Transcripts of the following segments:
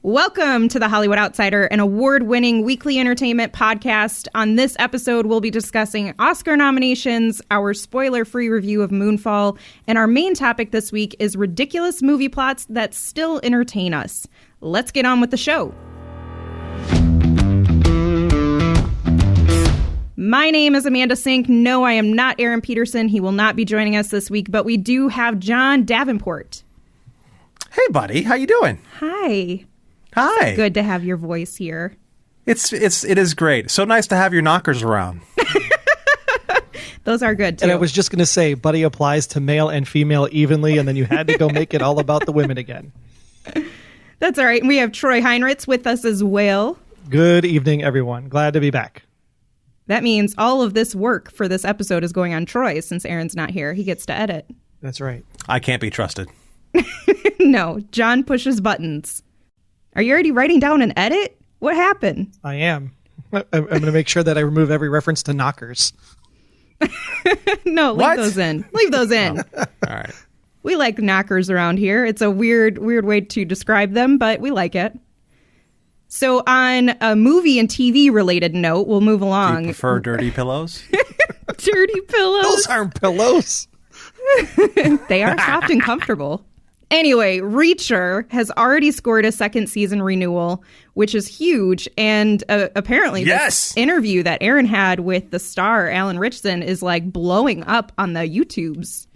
Welcome to the Hollywood Outsider, an award-winning weekly entertainment podcast. On this episode, we'll be discussing Oscar nominations, our spoiler-free review of Moonfall, and our main topic this week is ridiculous movie plots that still entertain us. Let's get on with the show. My name is Amanda Sink. No, I am not Aaron Peterson. He will not be joining us this week, but we do have John Davenport. Hey, buddy. How you doing? Hi. Hi. So good to have your voice here. It is great. So nice to have your knockers around. Those are good, too. And I was just going to say, buddy applies to male and female evenly, and then you had to go make it all about the women again. That's all right. We have Troy Heinrichs with us as well. Good evening, everyone. Glad to be back. That means all of this work for this episode is going on Troy since Aaron's not here. He gets to edit. That's right. I can't be trusted. No, John pushes buttons. Are you already writing down an edit? What happened? I am. I'm going to make sure that I remove every reference to knockers. No, leave those in. Leave those in. Oh. All right. We like knockers around here. It's a weird way to describe them, but we like it. So on a movie and TV related note, we'll move along. Do you prefer dirty pillows? Dirty pillows? Those aren't pillows. They are soft and comfortable. Anyway, Reacher has already scored a second season renewal, which is huge. And apparently this interview that Aaron had with the star, Alan Ritchson, is like blowing up on the YouTubes.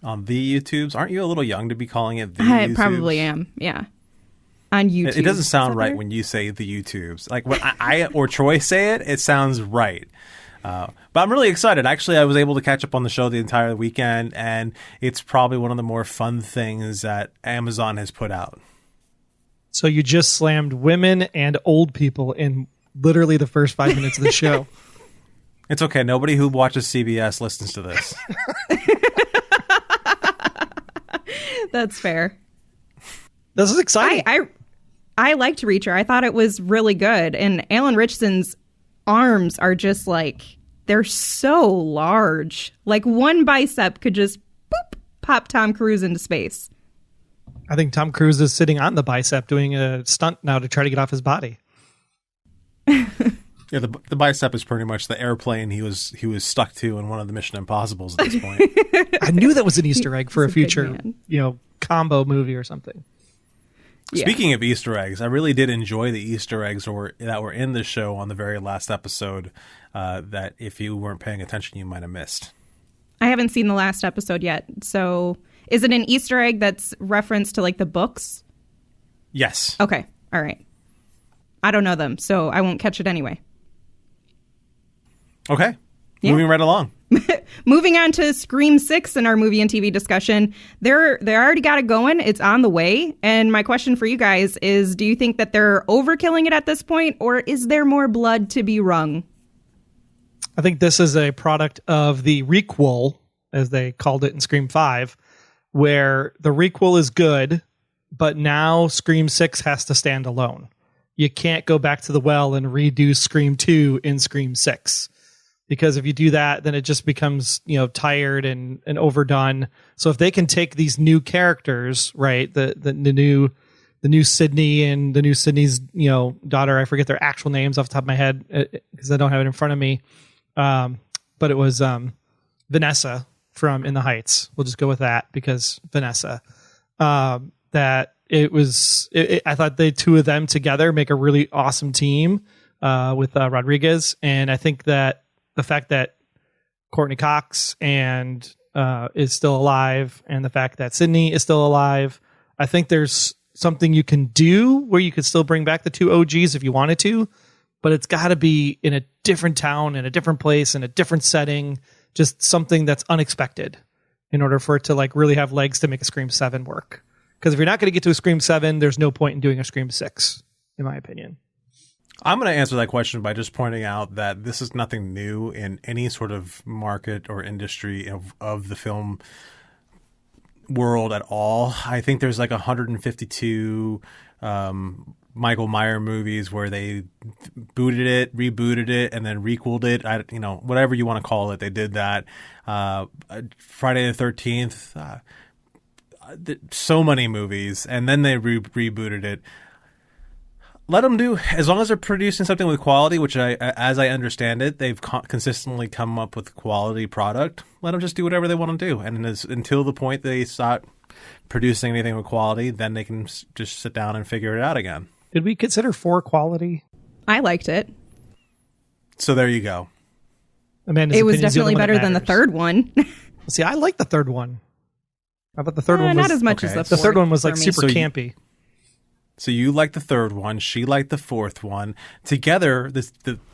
On the YouTubes? Aren't you a little young to be calling it the I YouTubes? probably am, yeah. On YouTube. It doesn't sound right when you say the YouTubes. Like when I or Troy say it, it sounds right. But I'm really excited. Actually, I was able to catch up on the show the entire weekend, and it's probably one of the more fun things that Amazon has put out. So you just slammed women and old people in literally the first 5 minutes of the show. It's okay. Nobody who watches CBS listens to this. That's fair. This is exciting. I liked Reacher. I thought it was really good. And Alan Ritchson's arms are just like, they're so large. Like one bicep could just boop, pop Tom Cruise into space. I think Tom Cruise is sitting on the bicep doing a stunt now to try to get off his body. Yeah, the bicep is pretty much the airplane he was stuck to in one of the Mission Impossibles at this point. I knew that was an Easter egg for a future, combo movie or something. Yeah. Speaking of Easter eggs, I really did enjoy the Easter eggs that were in the show on the very last episode that if you weren't paying attention, you might have missed. I haven't seen the last episode yet. So is it an Easter egg that's reference to like the books? Yes. Okay. All right. I don't know them, so I won't catch it anyway. Okay. Yeah. Moving right along. Moving on to Scream 6 in our movie and TV discussion. They already got it going. It's on the way. And my question for you guys is, do you think that they're overkilling it at this point, or is there more blood to be wrung? I think this is a product of the requel, as they called it in Scream 5, where the requel is good, but now Scream 6 has to stand alone. You can't go back to the well and redo Scream 2 in Scream 6. Because if you do that, then it just becomes, tired and overdone. So if they can take these new characters, right, the new Sydney and the new Sydney's, daughter, I forget their actual names off the top of my head because I don't have it in front of me. But it was Vanessa from In the Heights. We'll just go with that because Vanessa. That it was, I thought the two of them together make a really awesome team with Rodriguez, and I think that the fact that Courtney Cox and is still alive, and the fact that Sydney is still alive, I think there's something you can do where you could still bring back the two OGs if you wanted to, but it's got to be in a different town, in a different place, in a different setting, just something that's unexpected in order for it to like really have legs to make a Scream 7 work. Because if you're not going to get to a Scream 7, there's no point in doing a Scream 6, in my opinion. I'm going to answer that question by just pointing out that this is nothing new in any sort of market or industry of the film world at all. I think there's like 152 Michael Myers movies where they booted it, rebooted it, and then requeled it. Whatever you want to call it, they did that. Friday the 13th. so many movies, and then they rebooted it. Let them do, as long as they're producing something with quality, which as I understand it, they've consistently come up with quality product. Let them just do whatever they want to do. And until the point they start producing anything with quality, then they can just sit down and figure it out again. Did we consider 4 quality? I liked it. So there you go. Amanda's it was opinion's the only definitely one that better than the matters. third one. See, I like the third one. How about the third one? Not as much as the The third one was like for me. super campy. So you like the third one, she liked the fourth one. Together,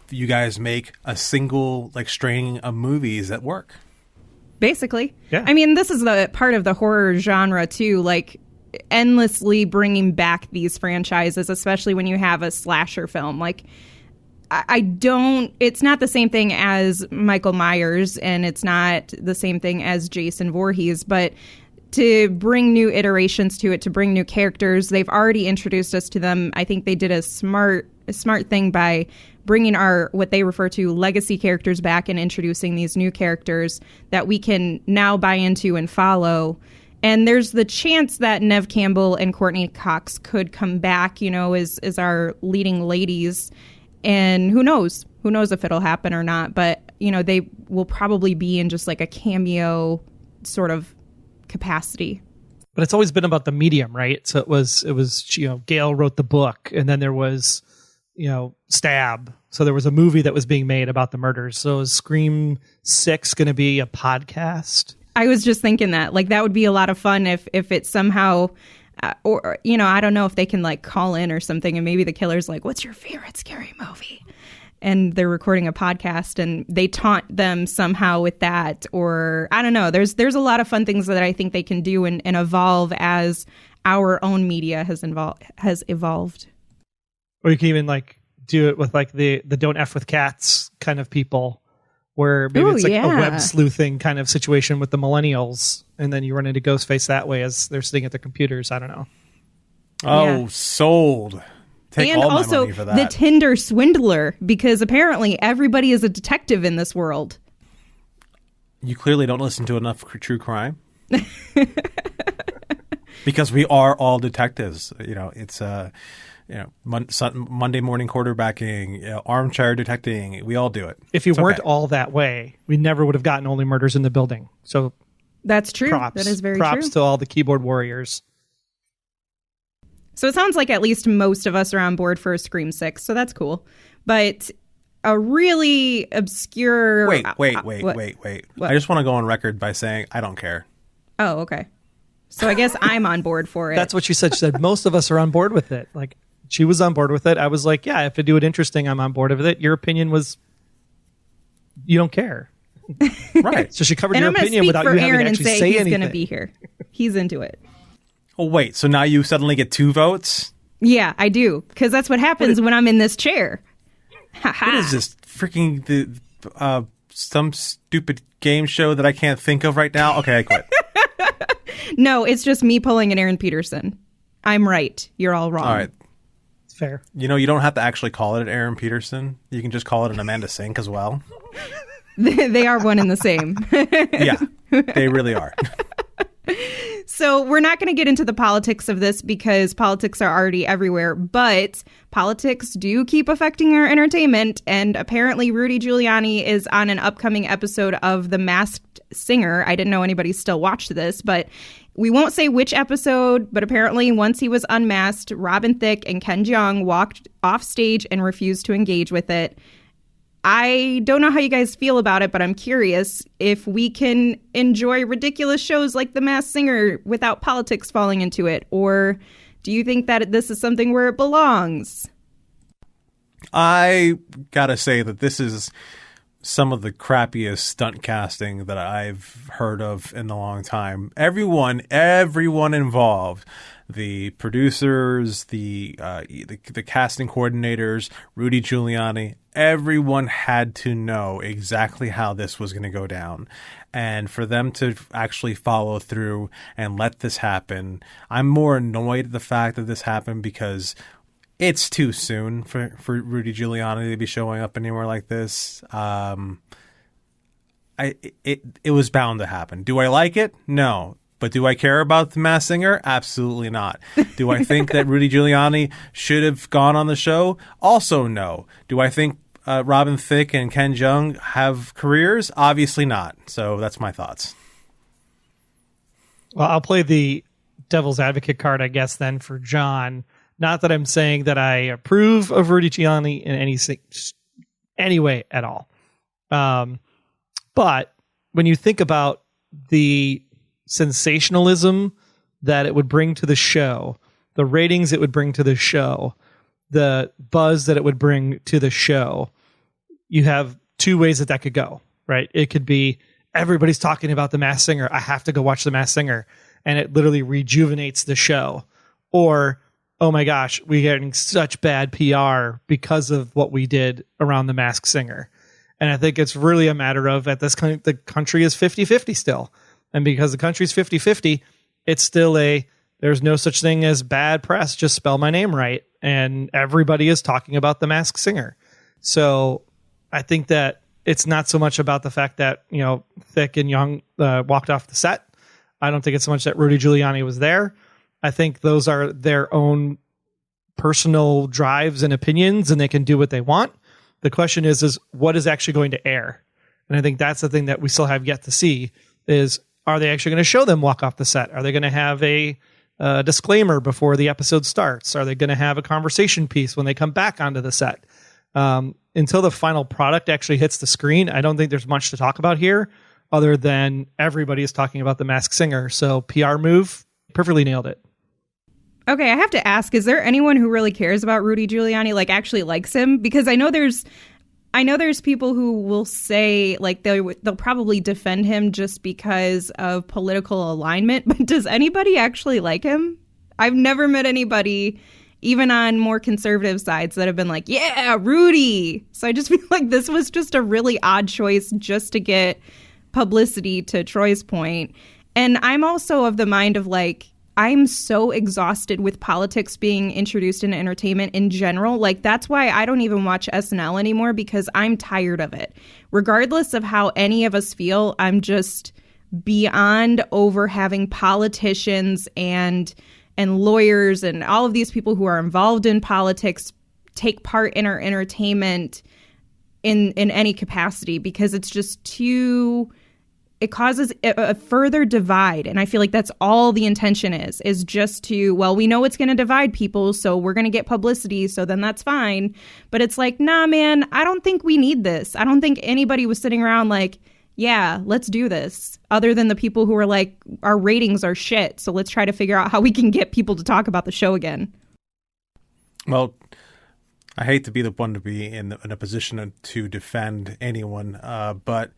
you guys make a single string of movies that work. Basically. Yeah. I mean, this is the part of the horror genre too, like endlessly bringing back these franchises, especially when you have a slasher film. Like, it's not the same thing as Michael Myers, and it's not the same thing as Jason Voorhees, but to bring new iterations to it, to bring new characters, they've already introduced us to them. I think they did a smart thing by bringing what they refer to legacy characters back and introducing these new characters that we can now buy into and follow. And there's the chance that Neve Campbell and Courtney Cox could come back, as our leading ladies. And who knows if it'll happen or not. But, they will probably be in just like a cameo sort of capacity. But it's always been about the medium, right? So it was Gail wrote the book, and then there was Stab. So there was a movie that was being made about the murders. So is Scream 6 going to be a podcast? I was just thinking that that would be a lot of fun if it somehow or I don't know if they can call in or something, and maybe the killer's like, what's your favorite scary movie? And they're recording a podcast and they taunt them somehow with that, or I don't know. There's a lot of fun things that I think they can do and evolve as our own media has evolved. Or you can even do it with the don't F with cats kind of people, where maybe it's a web sleuthing kind of situation with the millennials, and then you run into Ghostface that way as they're sitting at their computers. I don't know. Oh, sold. Take and all my also money for that. the Tinder swindler, because apparently everybody is a detective in this world. You clearly don't listen to enough true crime. Because we are all detectives. It's Monday morning quarterbacking, armchair detecting. We all do it. If you weren't all that way, we never would have gotten Only Murders in the Building. So that's true. Props. That is very props true. to all the keyboard warriors. So it sounds like at least most of us are on board for a Scream 6, so that's cool. But a really obscure... Wait. What? I just want to go on record by saying I don't care. Oh, okay. So I guess I'm on board for it. That's what she said. She said most of us are on board with it. She was on board with it. I was like, yeah, if to do it interesting, I'm on board with it. Your opinion was you don't care. Right. So she covered and your I'm gonna opinion speak without for you having Aaron to and actually say say he's anything. going to be here. He's into it. Oh, wait. So now you suddenly get 2 votes? Yeah, I do. Because that's what happens when I'm in this chair. What is this? Freaking some stupid game show that I can't think of right now? Okay, I quit. No, it's just me pulling an Aaron Peterson. I'm right. You're all wrong. All right. It's fair. You don't have to actually call it an Aaron Peterson. You can just call it an Amanda Sink as well. They are one and the same. Yeah, they really are. So we're not going to get into the politics of this because politics are already everywhere, but politics do keep affecting our entertainment. And apparently Rudy Giuliani is on an upcoming episode of The Masked Singer. I didn't know anybody still watched this, but we won't say which episode. But apparently once he was unmasked, Robin Thicke and Ken Jeong walked off stage and refused to engage with it. I don't know how you guys feel about it, but I'm curious if we can enjoy ridiculous shows like The Masked Singer without politics falling into it, or do you think that this is something where it belongs? I gotta say that this is some of the crappiest stunt casting that I've heard of in a long time. Everyone involved, the producers, the casting coordinators, Rudy Giuliani, everyone had to know exactly how this was going to go down. And for them to actually follow through and let this happen, I'm more annoyed at the fact that this happened because it's too soon for Rudy Giuliani to be showing up anywhere like this. It was bound to happen. Do I like it? No. But do I care about The Masked Singer? Absolutely not. Do I think that Rudy Giuliani should have gone on the show? Also no. Do I think Robin Thicke and Ken Jeong have careers? Obviously not. So that's my thoughts. Well, I'll play the devil's advocate card, I guess, then for John. Not that I'm saying that I approve of Rudy Giuliani in any way at all. But when you think about the sensationalism that it would bring to the show, the ratings it would bring to the show, the buzz that it would bring to the show, you have two ways that could go, right? It could be everybody's talking about The Masked Singer. I have to go watch The Masked Singer. And it literally rejuvenates the show. Or, oh my gosh, we're getting such bad PR because of what we did around The Masked Singer. And I think it's really a matter of, at this point, the country is 50-50 still. And because the country's 50-50, it's still there's no such thing as bad press. Just spell my name right. And everybody is talking about The Masked Singer. So I think that it's not so much about the fact that, Thicke and Young walked off the set. I don't think it's so much that Rudy Giuliani was there. I think those are their own personal drives and opinions, and they can do what they want. The question is what is actually going to air? And I think that's the thing that we still have yet to see is, are they actually going to show them walk off the set? Are they going to have a disclaimer before the episode starts? Are they going to have a conversation piece when they come back onto the set? Until the final product actually hits the screen, I don't think there's much to talk about here other than everybody is talking about The Masked Singer. So PR move, perfectly nailed it. Okay, I have to ask, is there anyone who really cares about Rudy Giuliani, like actually likes him? Because I know there's people who will say like they'll probably defend him just because of political alignment, but does anybody actually like him? I've never met anybody, even on more conservative sides, that have been like, yeah, Rudy. So I just feel like this was just a really odd choice just to get publicity, to Troy's point. And I'm also of the mind of like, I'm so exhausted with politics being introduced in entertainment in general. Like, that's why I don't even watch SNL anymore, because I'm tired of it. Regardless of how any of us feel, I'm just beyond over having politicians and lawyers and all of these people who are involved in politics take part in our entertainment in any capacity, because it's just too... It causes a further divide. And I feel like that's all the intention is just to, well, we know it's going to divide people, so we're going to get publicity, so then that's fine. But it's like, nah, man, I don't think we need this. I don't think anybody was sitting around like, yeah, let's do this, other than the people who are like, our ratings are shit, so let's try to figure out how we can get people to talk about the show again. Well, I hate to be the one to be in a position to defend anyone, but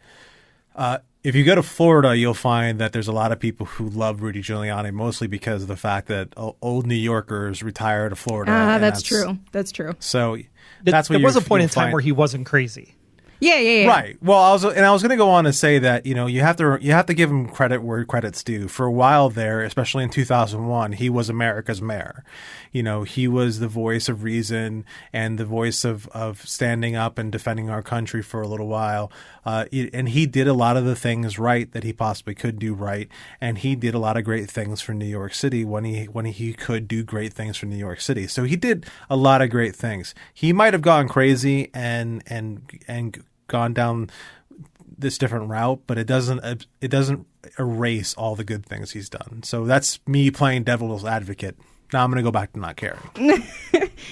if you go to Florida, you'll find that there's a lot of people who love Rudy Giuliani, mostly because of the fact that old New Yorkers retire to Florida. That's true. That's true. So that's what there was a point in time where he wasn't crazy. Yeah. Right. Well, I was going to go on to say that, you have to give him credit where credit's due. For a while there, especially in 2001, he was America's mayor. He was the voice of reason and the voice of standing up and defending our country for a little while. And he did a lot of the things right that he possibly could do right. And he did a lot of great things for New York City when he could do great things for New York City. So he did a lot of great things. He might have gone crazy and gone down this different route, but it doesn't erase all the good things he's done. So that's me playing devil's advocate. Now I'm going to go back to not caring.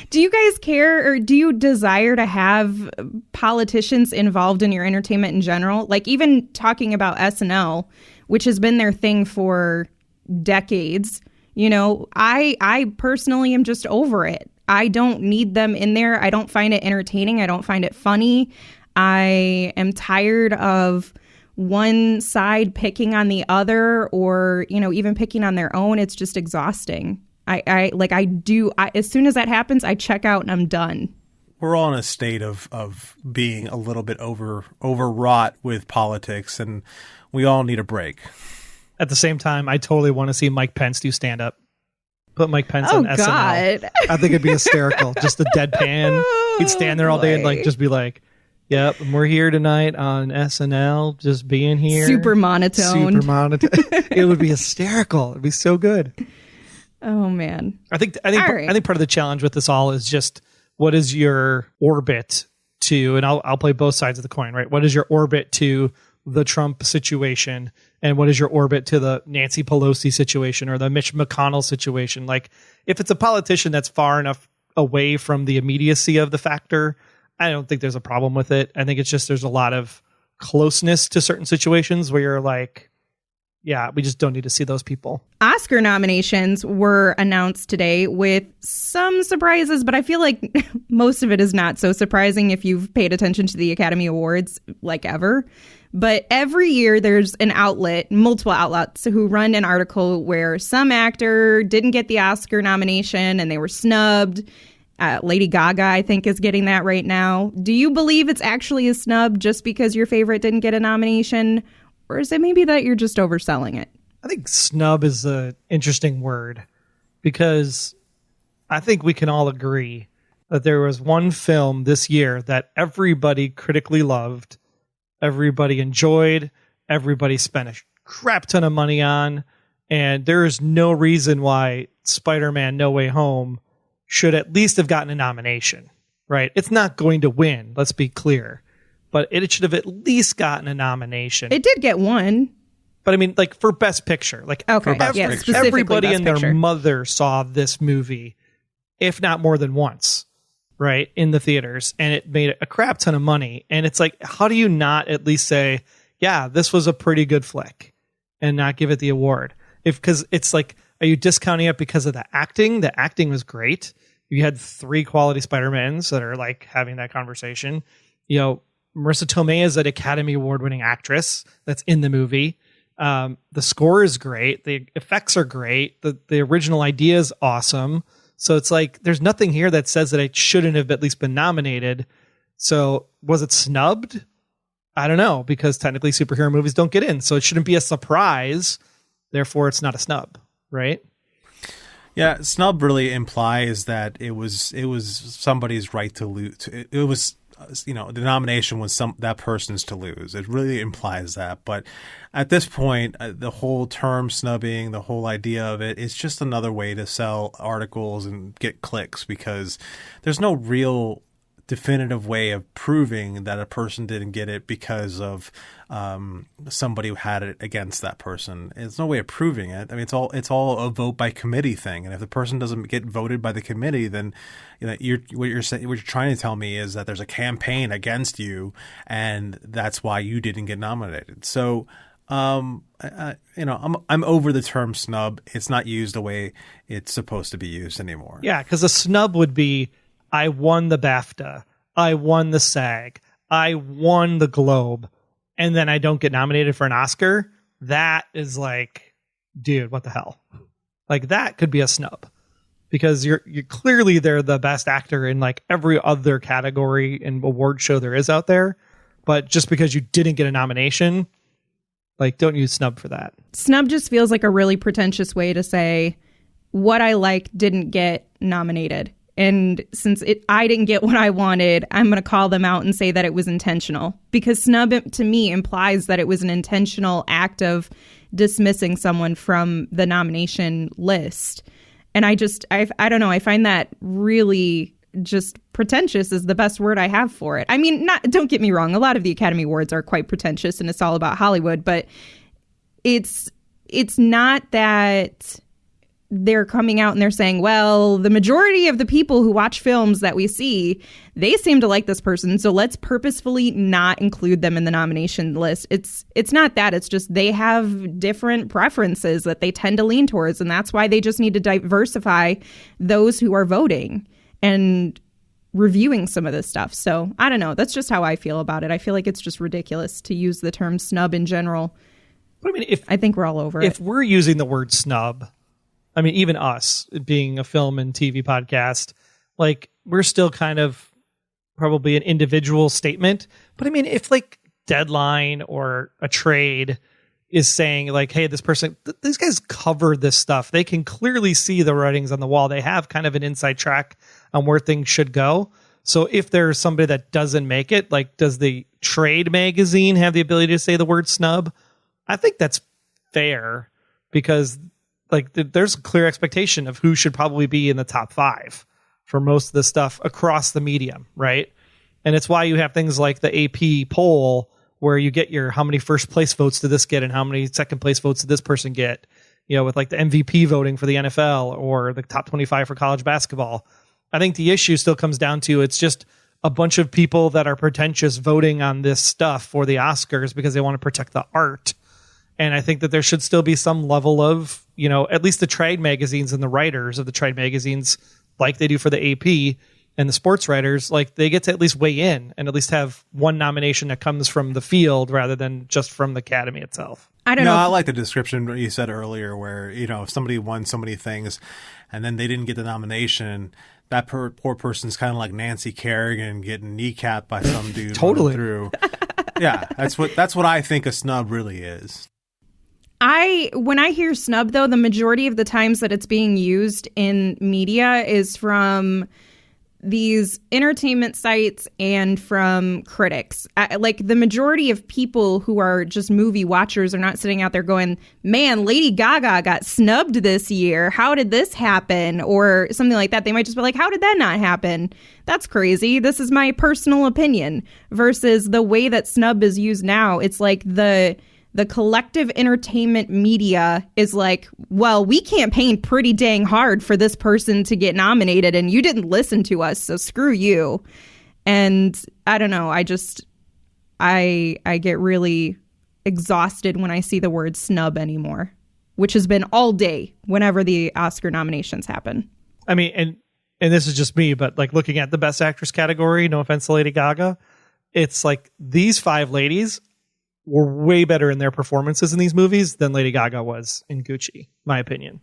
Do you guys care, or do you desire to have politicians involved in your entertainment in general? Like, even talking about SNL, which has been their thing for decades, I personally am just over it. I don't need them in there. I don't find it entertaining. I don't find it funny. I am tired of one side picking on the other, or, even picking on their own. It's just exhausting. As soon as that happens, I check out and I'm done. We're all in a state of being a little bit overwrought with politics, and we all need a break. At the same time, I totally want to see Mike Pence do stand up. Put Mike Pence on SNL. God. I think it'd be hysterical. Just a deadpan. He'd stand there all day and just be like, Yep, and we're here tonight on SNL, just being here. Super monotone. It would be hysterical. It'd be so good. Oh man. I think part of the challenge with this all is just what is your orbit to, and I'll play both sides of the coin, right? What is your orbit to the Trump situation, and what is your orbit to the Nancy Pelosi situation or the Mitch McConnell situation? Like, if it's a politician that's far enough away from the immediacy of the factor, I don't think there's a problem with it. I think it's just there's a lot of closeness to certain situations where you're like, yeah, we just don't need to see those people. Oscar nominations were announced today with some surprises, but I feel like most of it is not so surprising if you've paid attention to the Academy Awards like ever. But every year there's an outlet, multiple outlets, who run an article where some actor didn't get the Oscar nomination and they were snubbed. Lady Gaga, I think, is getting that right now. Do you believe it's actually a snub just because your favorite didn't get a nomination? Or is it maybe that you're just overselling it? I think snub is an interesting word because I think we can all agree that there was one film this year that everybody critically loved, everybody enjoyed, everybody spent a crap ton of money on, and there is no reason why Spider-Man No Way Home should at least have gotten a nomination, right? It's not going to win, let's be clear. But it should have at least gotten a nomination. It did get one. But I mean, like, for Best Picture. Like, okay, everybody Best and their Picture. mother saw this movie, if not more than once, right, in the theaters. And it made a crap ton of money. And it's like, how do you not at least say, yeah, this was a pretty good flick, and not give it the award? Because it's like, are you discounting it because of the acting? The acting was great. You had 3 quality Spider-Mans that are, like, having that conversation. You know, Marissa Tomei is an Academy Award-winning actress that's in the movie. The score is great. The effects are great. The original idea is awesome. So it's like, there's nothing here that says that it shouldn't have at least been nominated. So was it snubbed? I don't know, because technically superhero movies don't get in. So it shouldn't be a surprise. Therefore, it's not a snub, right? Yeah, snub really implies that it was somebody's right to lose. It was, you know, the nomination was that person's to lose. It really implies that. But at this point, the whole term snubbing, the whole idea of it, is just another way to sell articles and get clicks, because there's no real definitive way of proving that a person didn't get it because of somebody who had it against that person. There's no way of proving it. I mean, it's all a vote by committee thing. And if the person doesn't get voted by the committee, then, you know, what you're trying to tell me is that there's a campaign against you, and that's why you didn't get nominated. So, I'm over the term snub. It's not used the way it's supposed to be used anymore. Yeah, because a snub would be, I won the BAFTA, I won the SAG, I won the Globe, and then I don't get nominated for an Oscar. That is like, dude, what the hell? Like, that could be a snub, because you're clearly they're the best actor in like every other category and award show there is out there. But just because you didn't get a nomination, like, don't use snub for that. Snub just feels like a really pretentious way to say what I like didn't get nominated. And since I didn't get what I wanted, I'm going to call them out and say that it was intentional. Because snub to me implies that it was an intentional act of dismissing someone from the nomination list. And I don't know, I find that really just pretentious is the best word I have for it. I mean, don't get me wrong, a lot of the Academy Awards are quite pretentious and it's all about Hollywood, but it's not that they're coming out and they're saying, well, the majority of the people who watch films that we see, they seem to like this person, so let's purposefully not include them in the nomination list. It's not that. It's just they have different preferences that they tend to lean towards, and that's why they just need to diversify those who are voting and reviewing some of this stuff. So I don't know. That's just how I feel about it. I feel like it's just ridiculous to use the term snub in general. But I mean, I think we're all over it. If we're using the word snub, I mean, even us being a film and TV podcast, like, we're still kind of probably an individual statement. But I mean, if like Deadline or a trade is saying like, hey, this person, these guys cover this stuff, they can clearly see the writings on the wall. They have kind of an inside track on where things should go. So if there's somebody that doesn't make it, like, does the trade magazine have the ability to say the word snub? I think that's fair, because like there's a clear expectation of who should probably be in the top 5 for most of the stuff across the medium, right? And it's why you have things like the AP poll, where you get your how many first place votes did this get and how many second place votes did this person get, you know, with like the MVP voting for the NFL or the top 25 for college basketball. I think the issue still comes down to it's just a bunch of people that are pretentious voting on this stuff for the Oscars because they want to protect the art. And I think that there should still be some level of, you know, at least the trade magazines and the writers of the trade magazines, like they do for the AP and the sports writers, like they get to at least weigh in and at least have one nomination that comes from the field rather than just from the Academy itself. I don't know. I like the description you said earlier where, you know, if somebody won so many things and then they didn't get the nomination, that poor person's kind of like Nancy Kerrigan getting kneecapped by some dude. Totally. Through. Yeah, that's what I think a snub really is. When I hear snub, though, the majority of the times that it's being used in media is from these entertainment sites and from critics. Like the majority of people who are just movie watchers are not sitting out there going, man, Lady Gaga got snubbed this year. How did this happen? Or something like that. They might just be like, how did that not happen? That's crazy. This is my personal opinion. Versus the way that snub is used now, it's like the collective entertainment media is like, well, we campaigned pretty dang hard for this person to get nominated and you didn't listen to us, so screw you. And I don't know, I get really exhausted when I see the word snub anymore, which has been all day whenever the Oscar nominations happen. I mean, and this is just me, but like looking at the Best Actress category, no offense to Lady Gaga, it's like these 5 ladies were way better in their performances in these movies than Lady Gaga was in Gucci, my opinion.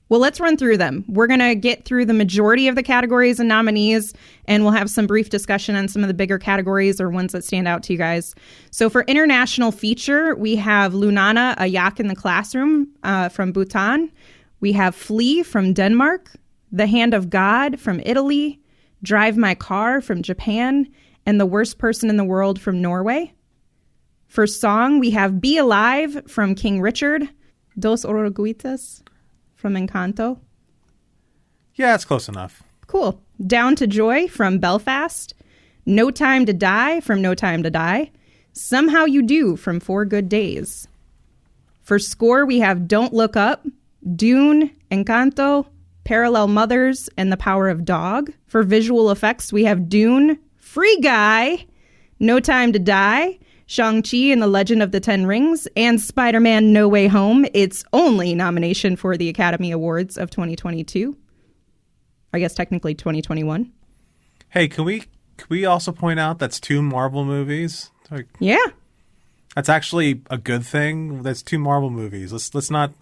Well, let's run through them. We're going to get through the majority of the categories and nominees, and we'll have some brief discussion on some of the bigger categories or ones that stand out to you guys. So for international feature, we have Lunana, A Yak in the Classroom from Bhutan. We have Flea from Denmark, The Hand of God from Italy, Drive My Car from Japan, and The Worst Person in the World from Norway. For song, we have Be Alive from King Richard, Dos Oruguitas from Encanto. Yeah, it's close enough. Cool. Down to Joy from Belfast, No Time to Die from No Time to Die, Somehow You Do from 4 Good Days. For score, we have Don't Look Up, Dune, Encanto, Parallel Mothers, and The Power of Dog. For visual effects, we have Dune, Free Guy, No Time to Die, Shang-Chi and the Legend of the Ten Rings, and Spider-Man No Way Home, its only nomination for the Academy Awards of 2022. I guess technically 2021. Hey, can we also point out that's 2 Marvel movies? Like, Yeah. that's actually a good thing. That's 2 Marvel movies. Let's not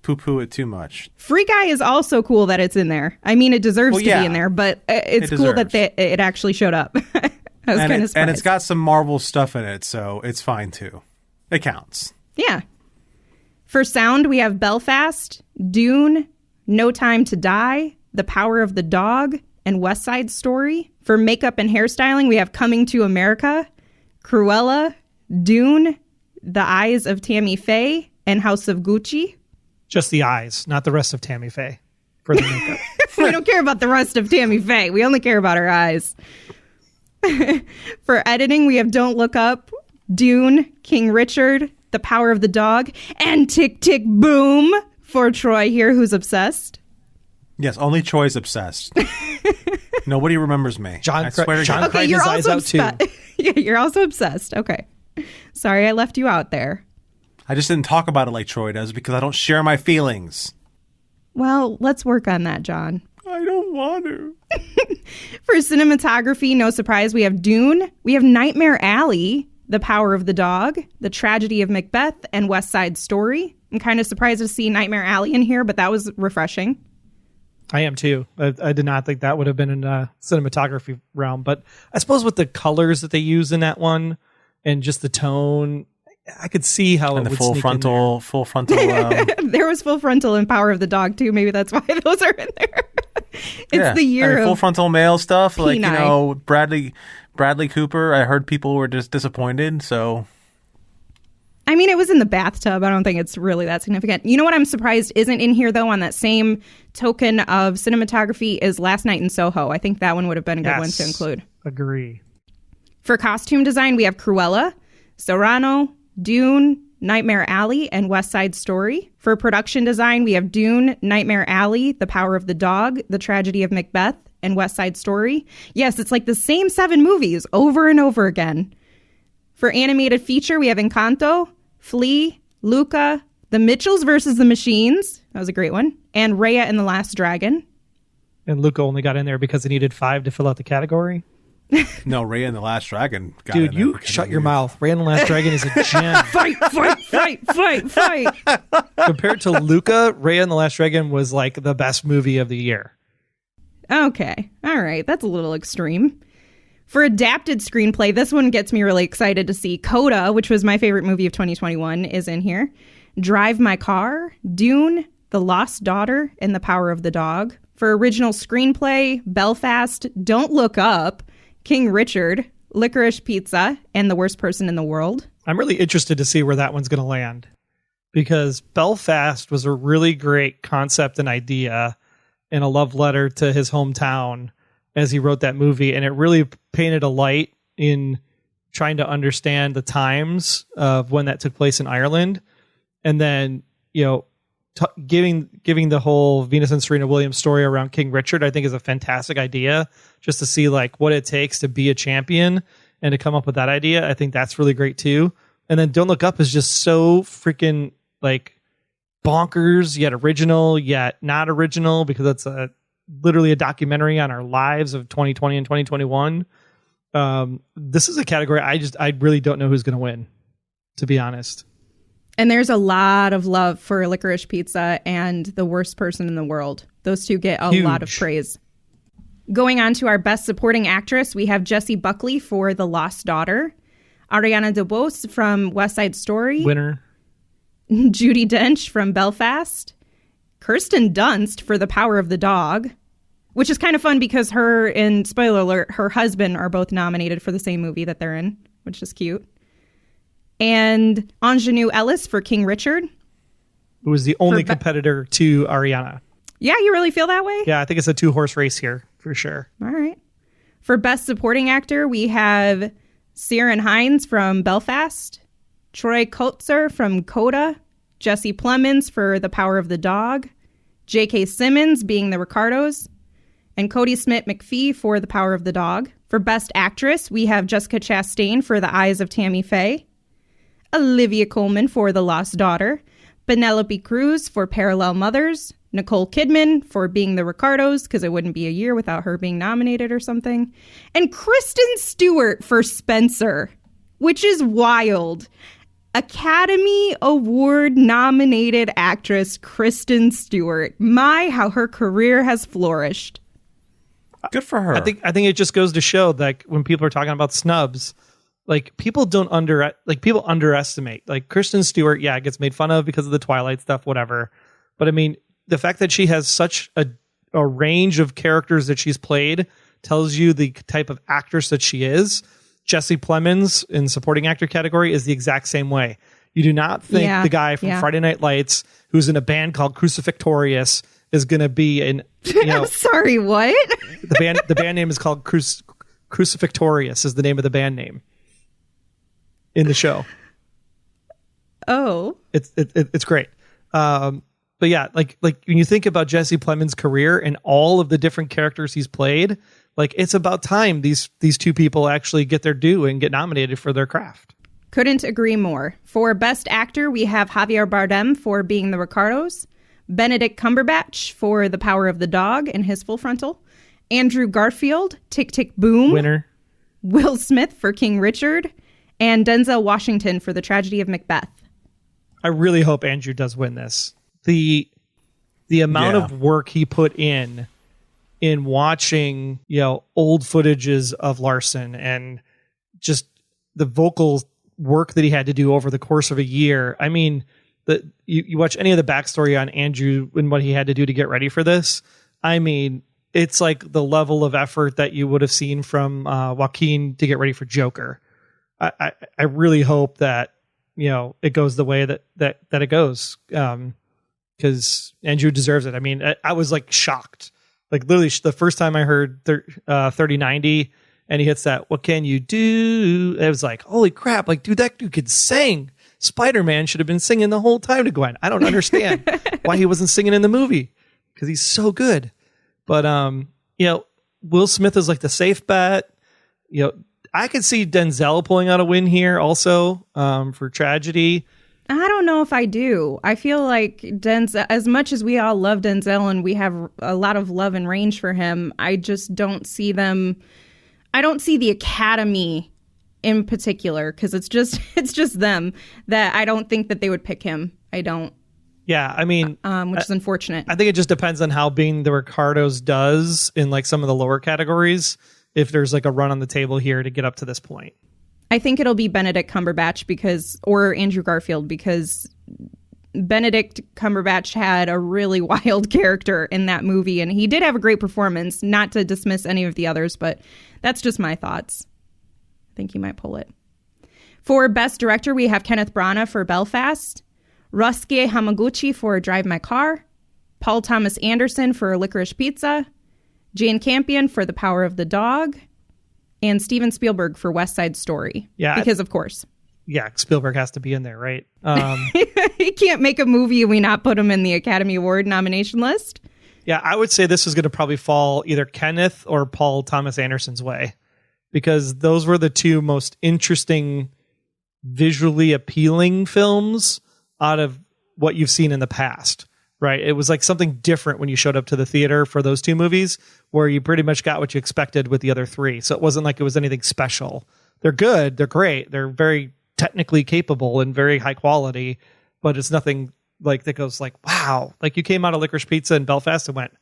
poo-poo it too much. Free Guy is also cool that it's in there. I mean, it deserves to be in there, but it's cool that it actually showed up. I was kind of surprised. And it's got some Marvel stuff in it, so it's fine too. It counts. Yeah. For sound, we have Belfast, Dune, No Time to Die, The Power of the Dog, and West Side Story. For makeup and hairstyling, we have Coming to America, Cruella, Dune, The Eyes of Tammy Faye, and House of Gucci. Just the eyes, not the rest of Tammy Faye for the makeup. We don't care about the rest of Tammy Faye. We only care about her eyes. For editing, we have Don't Look Up, Dune, King Richard, The Power of the Dog, and Tick Tick Boom for Troy here, who's obsessed. Yes, only Troy's obsessed. Nobody remembers me. John swear to God. cried his eyes out too. Yeah, you're also obsessed. Okay. Sorry, I left you out there. I just didn't talk about it like Troy does because I don't share my feelings. Well, let's work on that, John. I don't want to. For cinematography, no surprise, we have Dune, we have Nightmare Alley, The Power of the Dog, The Tragedy of Macbeth, and West Side Story. I'm kind of surprised to see Nightmare Alley in here, but that was refreshing. I am too. I did not think that would have been in a cinematography realm, but I suppose with the colors that they use in that one and just the tone, I could see how and it the would full sneak frontal. There was full frontal in Power of the Dog too. Maybe that's why those are in there. It's the year of full frontal male stuff. Like, you Peni. know, Bradley Cooper. I heard people were just disappointed. So, I mean, it was in the bathtub. I don't think it's really that significant. You know what I'm surprised isn't in here, though, on that same token of cinematography is Last Night in Soho. I think that one would have been a good one to include. Agree. For costume design, we have Cruella, Serrano, Dune, Nightmare Alley, and West Side Story. For production design, we have Dune, Nightmare Alley, The Power of the Dog, The Tragedy of Macbeth, and West Side Story. Yes, it's like the same 7 movies over and over again. For animated feature, we have Encanto, Flea, Luca, The Mitchells versus the Machines. That was a great one. And Raya and the Last Dragon. And Luca only got in there because he needed 5 to fill out the category. no, Raya and the Last Dragon. Dude, you shut your mouth. Raya and the Last Dragon is a gem. Fight. Compared to Luca, Raya and the Last Dragon was like the best movie of the year. Okay. All right. That's a little extreme. For adapted screenplay, this one gets me really excited to see. Coda, which was my favorite movie of 2021, is in here. Drive My Car, Dune, The Lost Daughter, and The Power of the Dog. For original screenplay, Belfast, Don't Look Up, King Richard, Licorice Pizza, and The Worst Person in the World. I'm really interested to see where that one's going to land, because Belfast was a really great concept and idea and a love letter to his hometown as he wrote that movie. And it really painted a light in trying to understand the times of when that took place in Ireland. And then, you know, giving the whole Venus and Serena Williams story around King Richard, I think is a fantastic idea, just to see like what it takes to be a champion and to come up with that idea. I think that's really great too. And then Don't Look Up is just so freaking like bonkers, yet original, yet not original, because it's literally a documentary on our lives of 2020 and 2021. This is a category I really don't know who's going to win, to be honest. And there's a lot of love for Licorice Pizza and The Worst Person in the World. Those two get a lot of praise. Going on to our Best Supporting Actress, we have Jessie Buckley for The Lost Daughter, Ariana DeBose from West Side Story, winner, Judi Dench from Belfast, Kirsten Dunst for The Power of the Dog, which is kind of fun because her and, spoiler alert, her husband are both nominated for the same movie that they're in, which is cute. And Ingenue Ellis for King Richard, who was the only competitor to Ariana. Yeah, you really feel that way? Yeah, I think it's a 2-horse race here for sure. All right. For Best Supporting Actor, we have Ciarán Hinds from Belfast, Troy Kotsur from Coda, Jesse Plemons for The Power of the Dog, J.K. Simmons being the Ricardos, and Cody Smith-McPhee for The Power of the Dog. For Best Actress, we have Jessica Chastain for The Eyes of Tammy Faye, Olivia Colman for The Lost Daughter, Penelope Cruz for Parallel Mothers, Nicole Kidman for being the Ricardos, because it wouldn't be a year without her being nominated or something, and Kristen Stewart for Spencer, which is wild. Academy Award nominated actress Kristen Stewart. My, how her career has flourished. Good for her. I think it just goes to show that when people are talking about snubs, like people people underestimate. Like Kristen Stewart, yeah, gets made fun of because of the Twilight stuff, whatever. But I mean, the fact that she has such a range of characters that she's played tells you the type of actress that she is. Jesse Plemons in supporting actor category is the exact same way. You do not think the guy from Friday Night Lights who's in a band called Crucifixtorious is going to be in. I'm sorry, what? The band name is called Crucifixtorious is the name of the band name in the show. Oh, it's great. But yeah, like when you think about Jesse Plemons' career and all of the different characters he's played, like it's about time these two people actually get their due and get nominated for their craft. Couldn't agree more. For Best Actor, we have Javier Bardem for being the Ricardos, Benedict Cumberbatch for The Power of the Dog and his Full Frontal, Andrew Garfield, Tick Tick Boom, winner, Will Smith for King Richard, and Denzel Washington for The Tragedy of Macbeth. I really hope Andrew does win this. The amount of work he put in watching, old footages of Larson and just the vocal work that he had to do over the course of a year. I mean, you watch any of the backstory on Andrew and what he had to do to get ready for this. I mean, it's like the level of effort that you would have seen from Joaquin to get ready for Joker. I really hope that, it goes the way that it goes. Because Andrew deserves it. I mean, I was like shocked. Like literally the first time I heard 3090 and he hits that, what can you do? It was like, holy crap. Like, dude, that dude could sing. Spider-Man should have been singing the whole time to Gwen. I don't understand why he wasn't singing in the movie because he's so good. But, Will Smith is like the safe bet. I could see Denzel pulling out a win here also for Tragedy. I don't know if I do. I feel like Denzel, as much as we all love Denzel and we have a lot of love and range for him, I just don't see them. I don't see the Academy in particular because it's just them that I don't think that they would pick him. I don't. Yeah, I mean, which is unfortunate. I think it just depends on how Being the Ricardos does in like some of the lower categories. If there's like a run on the table here to get up to this point. I think it'll be Benedict Cumberbatch or Andrew Garfield because Benedict Cumberbatch had a really wild character in that movie and he did have a great performance, not to dismiss any of the others, but that's just my thoughts. I think he might pull it. For Best Director, we have Kenneth Branagh for Belfast, Ryusuke Hamaguchi for Drive My Car, Paul Thomas Anderson for Licorice Pizza, Jane Campion for The Power of the Dog, and Steven Spielberg for West Side Story. Yeah. Because, of course. Yeah, Spielberg has to be in there, right? He can't make a movie and we not put him in the Academy Award nomination list. Yeah, I would say this is going to probably fall either Kenneth or Paul Thomas Anderson's way. Because those were the two most interesting, visually appealing films out of what you've seen in the past. Right. It was like something different when you showed up to the theater for those two movies where you pretty much got what you expected with the other three. So it wasn't like it was anything special. They're good. They're great. They're very technically capable and very high quality, but it's nothing like that goes like, wow, like you came out of Licorice Pizza in Belfast and went,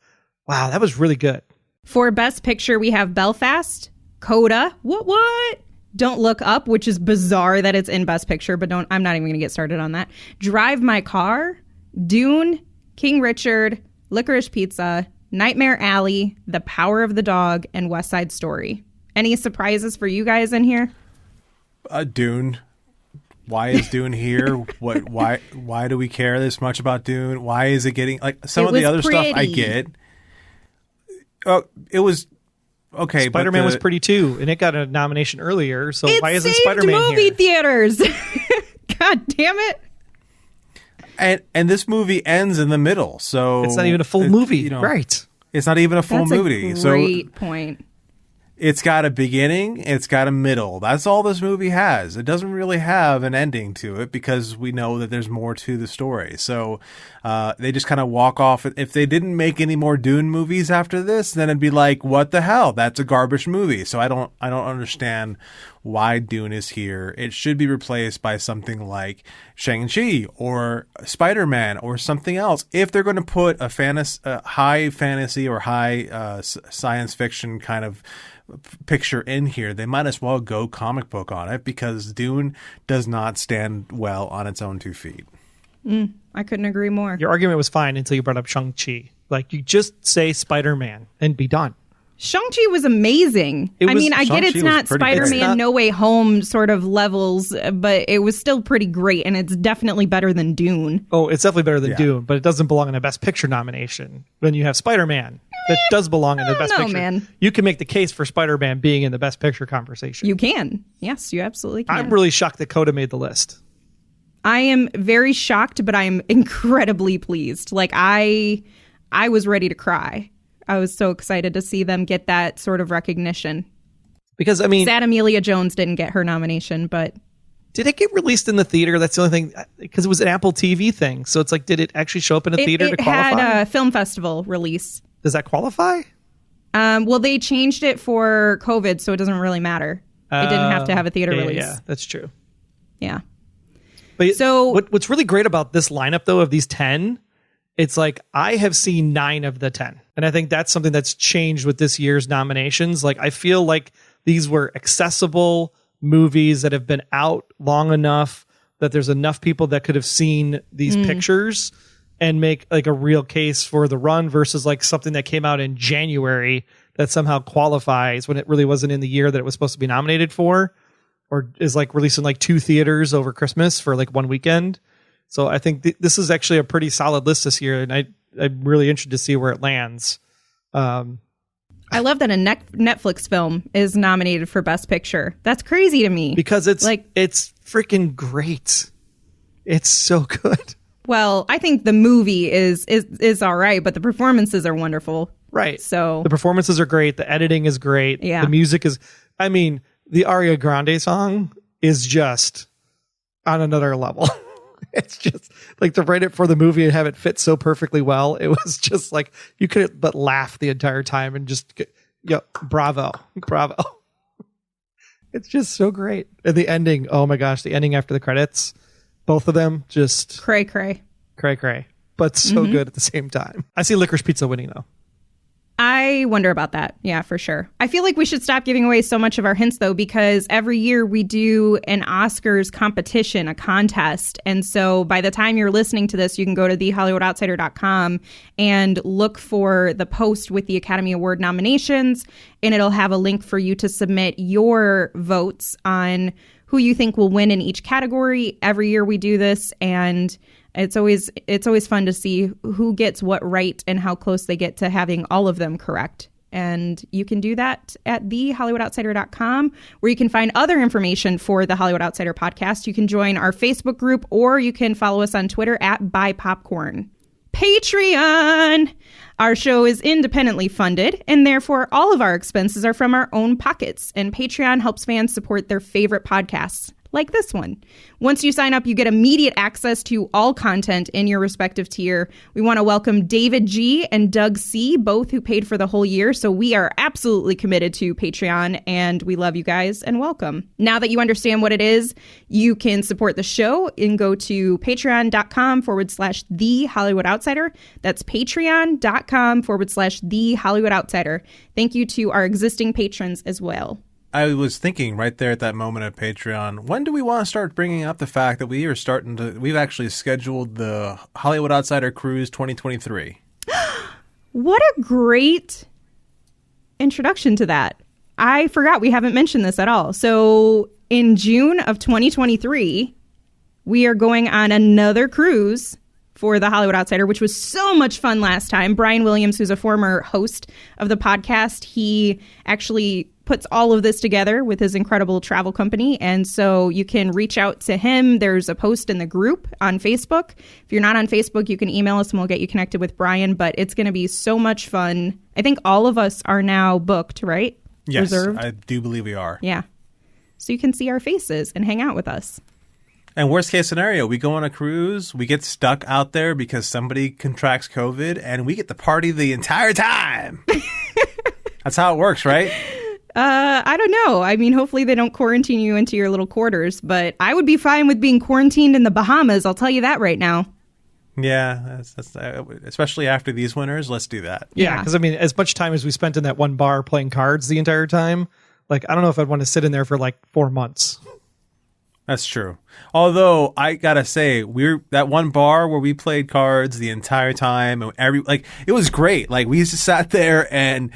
wow, that was really good. For Best Picture, we have Belfast, Coda, what? Don't Look Up, which is bizarre that it's in Best Picture, but I'm not even going to get started on that. Drive My Car, Dune, King Richard, Licorice Pizza, Nightmare Alley, The Power of the Dog, and West Side Story. Any surprises for you guys in here? Dune. Why is Dune here? Why do we care this much about Dune? Why is it getting like some of the other stuff I get? It was okay. Spider-Man was pretty too, and it got a nomination earlier. So why isn't Spider-Man movie here? Theaters. God damn it. And this movie ends in the middle, so it's not even a full movie, right? It's not even a full movie. That's a great point. It's got a beginning, it's got a middle. That's all this movie has. It doesn't really have an ending to it because we know that there's more to the story. So they just kind of walk off. If they didn't make any more Dune movies after this, then it'd be like, what the hell? That's a garbage movie. So I don't understand why Dune is here. It should be replaced by something like Shang-Chi or Spider-Man or something else. If they're going to put a high fantasy or high science fiction kind of picture in here, they might as well go comic book on it because Dune does not stand well on its own 2 feet. I couldn't agree more. Your argument was fine until you brought up Shang-Chi. Like, you just say Spider-Man and be done. Shang-Chi was amazing. I get it's not Spider-Man No Way Home sort of levels, but it was still pretty great, and it's definitely better than Dune. Oh, it's definitely better than Dune, but it doesn't belong in a Best Picture nomination. When you have Spider-Man, that does belong in the Best Picture. Man. You can make the case for Spider-Man being in the Best Picture conversation. You can. Yes, you absolutely can. I'm really shocked that Coda made the list. I am very shocked, but I am incredibly pleased. Like, I was ready to cry. I was so excited to see them get that sort of recognition. Because, I mean... Sad Amelia Jones didn't get her nomination, but... Did it get released in the theater? That's the only thing. Because it was an Apple TV thing. So it's like, did it actually show up in a theater to qualify? It had a film festival release. Does that qualify? Well, they changed it for COVID, so it doesn't really matter. It didn't have to have a theater release. Yeah, that's true. Yeah. But so what's really great about this lineup, though, of these 10... It's like, I have seen 9 of the 10. And I think that's something that's changed with this year's nominations. Like, I feel like these were accessible movies that have been out long enough that there's enough people that could have seen these pictures and make like a real case for the run versus like something that came out in January that somehow qualifies when it really wasn't in the year that it was supposed to be nominated for, or is like released in like 2 theaters over Christmas for like one weekend. So I think this is actually a pretty solid list this year, and I'm really interested to see where it lands. I love that a Netflix film is nominated for Best Picture. That's crazy to me. Because it's freaking great. It's so good. Well, I think the movie is all right, but the performances are wonderful. Right. So the performances are great. The editing is great. Yeah. The music is, I mean, the Ariana Grande song is just on another level. It's just like to write it for the movie and have it fit so perfectly well. It was just like you couldn't but laugh the entire time and just get, bravo. It's just so great. And the ending, oh my gosh, the ending after the credits, both of them just cray, but so good at the same time. I see Licorice Pizza winning though. I wonder about that. Yeah, for sure. I feel like we should stop giving away so much of our hints, though, because every year we do an Oscars competition, a contest. And so by the time you're listening to this, you can go to thehollywoodoutsiders.com and look for the post with the Academy Award nominations. And it'll have a link for you to submit your votes on who you think will win in each category. Every year we do this, and it's always fun to see who gets what right and how close they get to having all of them correct. And you can do that at thehollywoodoutsiders.com, where you can find other information for the Hollywood Outsider podcast. You can join our Facebook group, or you can follow us on Twitter at BuyPopcorn. Patreon! Our show is independently funded, and therefore all of our expenses are from our own pockets. And Patreon helps fans support their favorite podcasts, like this one. Once you sign up, you get immediate access to all content in your respective tier. We want to welcome David G. and Doug C., both who paid for the whole year. So we are absolutely committed to Patreon, and we love you guys and welcome. Now that you understand what it is, you can support the show and go to patreon.com/The Hollywood Outsider. That's patreon.com/The Hollywood Outsider. Thank you to our existing patrons as well. I was thinking right there at that moment at Patreon, when do we want to start bringing up the fact that we've actually scheduled the Hollywood Outsider Cruise 2023? What a great introduction to that. I forgot we haven't mentioned this at all. So in June of 2023, we are going on another cruise for the Hollywood Outsider, which was so much fun last time. Brian Williams, who's a former host of the podcast, he actually puts all of this together with his incredible travel company. And so you can reach out to him. There's a post in the group on Facebook. If you're not on Facebook, you can email us and we'll get you connected with Brian. But it's going to be so much fun. I think all of us are now booked, right? Yes, Reserved? I do believe we are. Yeah. So you can see our faces and hang out with us. And worst case scenario, we go on a cruise, we get stuck out there because somebody contracts COVID, and we get to party the entire time. That's how it works, right? I don't know. I mean, hopefully they don't quarantine you into your little quarters, but I would be fine with being quarantined in the Bahamas. I'll tell you that right now. Yeah, that's especially after these winters, let's do that. Yeah, because I mean, as much time as we spent in that one bar playing cards the entire time, like, I don't know if I'd want to sit in there for like 4 months. That's true. Although I gotta say, we're that one bar where we played cards the entire time, and it was great. Like, we just sat there and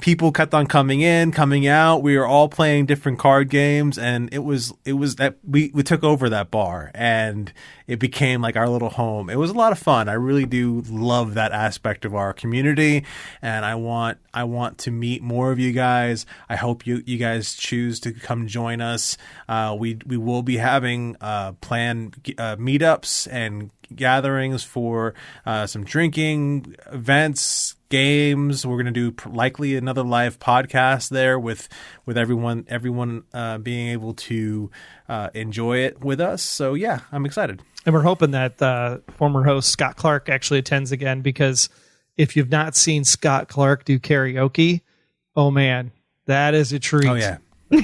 people kept on coming in, coming out. We were all playing different card games, and it was that we took over that bar, and it became like our little home. It was a lot of fun. I really do love that aspect of our community, and I want to meet more of you guys. I hope you guys choose to come join us. We will be having planned meetups and gatherings for some drinking events, games. We're going to do likely another live podcast there with everyone being able to enjoy it with us. So yeah, I'm excited. And we're hoping that former host Scott Clark actually attends again, because if you've not seen Scott Clark do karaoke, oh man, that is a treat. Oh yeah.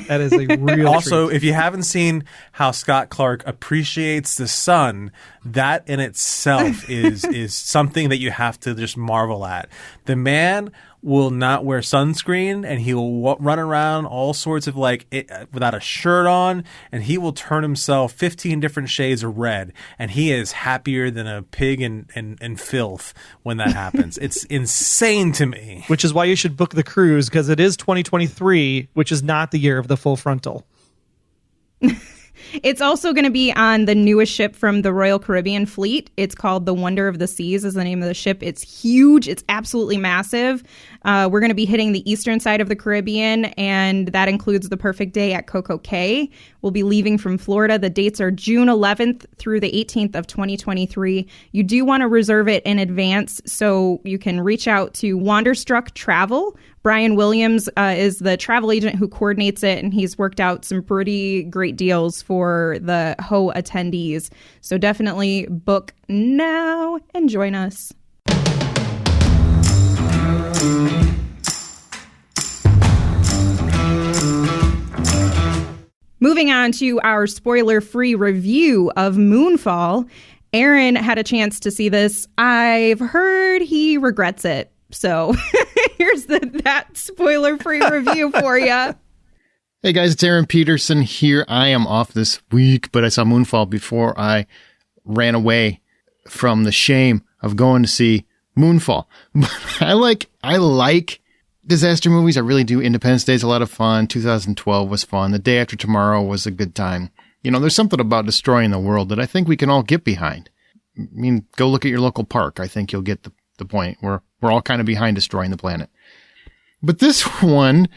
That is a real Also, treat. if you haven't seen how Scott Clark appreciates the sun, that in itself is something that you have to just marvel at. The man will not wear sunscreen, and he will run around all sorts of without a shirt on, and he will turn himself 15 different shades of red, and he is happier than a pig in filth when that happens. It's insane to me. Which is why you should book the cruise, because it is 2023, which is not the year of the full frontal. It's also going to be on the newest ship from the Royal Caribbean Fleet. It's called the Wonder of the Seas is the name of the ship. It's huge. It's absolutely massive. We're going to be hitting the eastern side of the Caribbean, and that includes the perfect day at Coco Cay. We'll be leaving from Florida. The dates are June 11th through the 18th of 2023. You do want to reserve it in advance, so you can reach out to Wanderstruck Travel. Brian Williams is the travel agent who coordinates it, and he's worked out some pretty great deals for the HO attendees. So definitely book now and join us. Moving on to our spoiler-free review of Moonfall. Aaron had a chance to see this. I've heard he regrets it. So here's that spoiler-free review for you. Hey guys, it's Aaron Peterson here. I am off this week, but I saw Moonfall before I ran away from the shame of going to see Moonfall. I like disaster movies. I really do. Independence Day is a lot of fun. 2012 was fun. The Day After Tomorrow was a good time. You know, there's something about destroying the world that I think we can all get behind. I mean, go look at your local park. I think you'll get the point. We're all kind of behind destroying the planet. But this one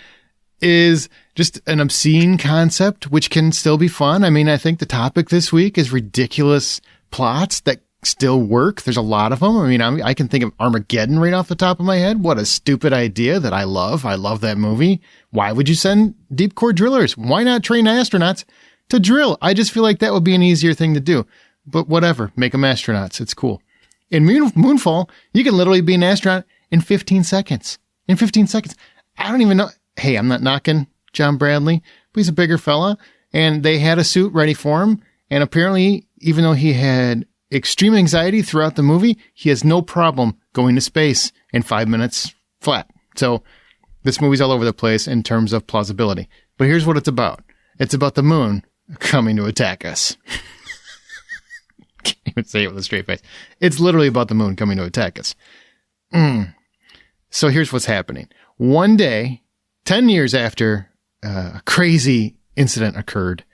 is just an obscene concept, which can still be fun. I mean, I think the topic this week is ridiculous plots that still work. There's a lot of them. I mean, I can think of Armageddon right off the top of my head. What a stupid idea that I love. I love that movie. Why would you send deep core drillers? Why not train astronauts to drill? I just feel like that would be an easier thing to do. But whatever, make them astronauts. It's cool. In Moonfall, you can literally be an astronaut in 15 seconds. In 15 seconds. I don't even know. Hey, I'm not knocking John Bradley, but he's a bigger fella, and they had a suit ready for him. And apparently, even though he had extreme anxiety throughout the movie, he has no problem going to space in 5 minutes flat. So this movie's all over the place in terms of plausibility. But here's what it's about. It's about the moon coming to attack us. Can't even say it with a straight face. It's literally about the moon coming to attack us. So here's what's happening. One day, 10 years after a crazy incident occurred,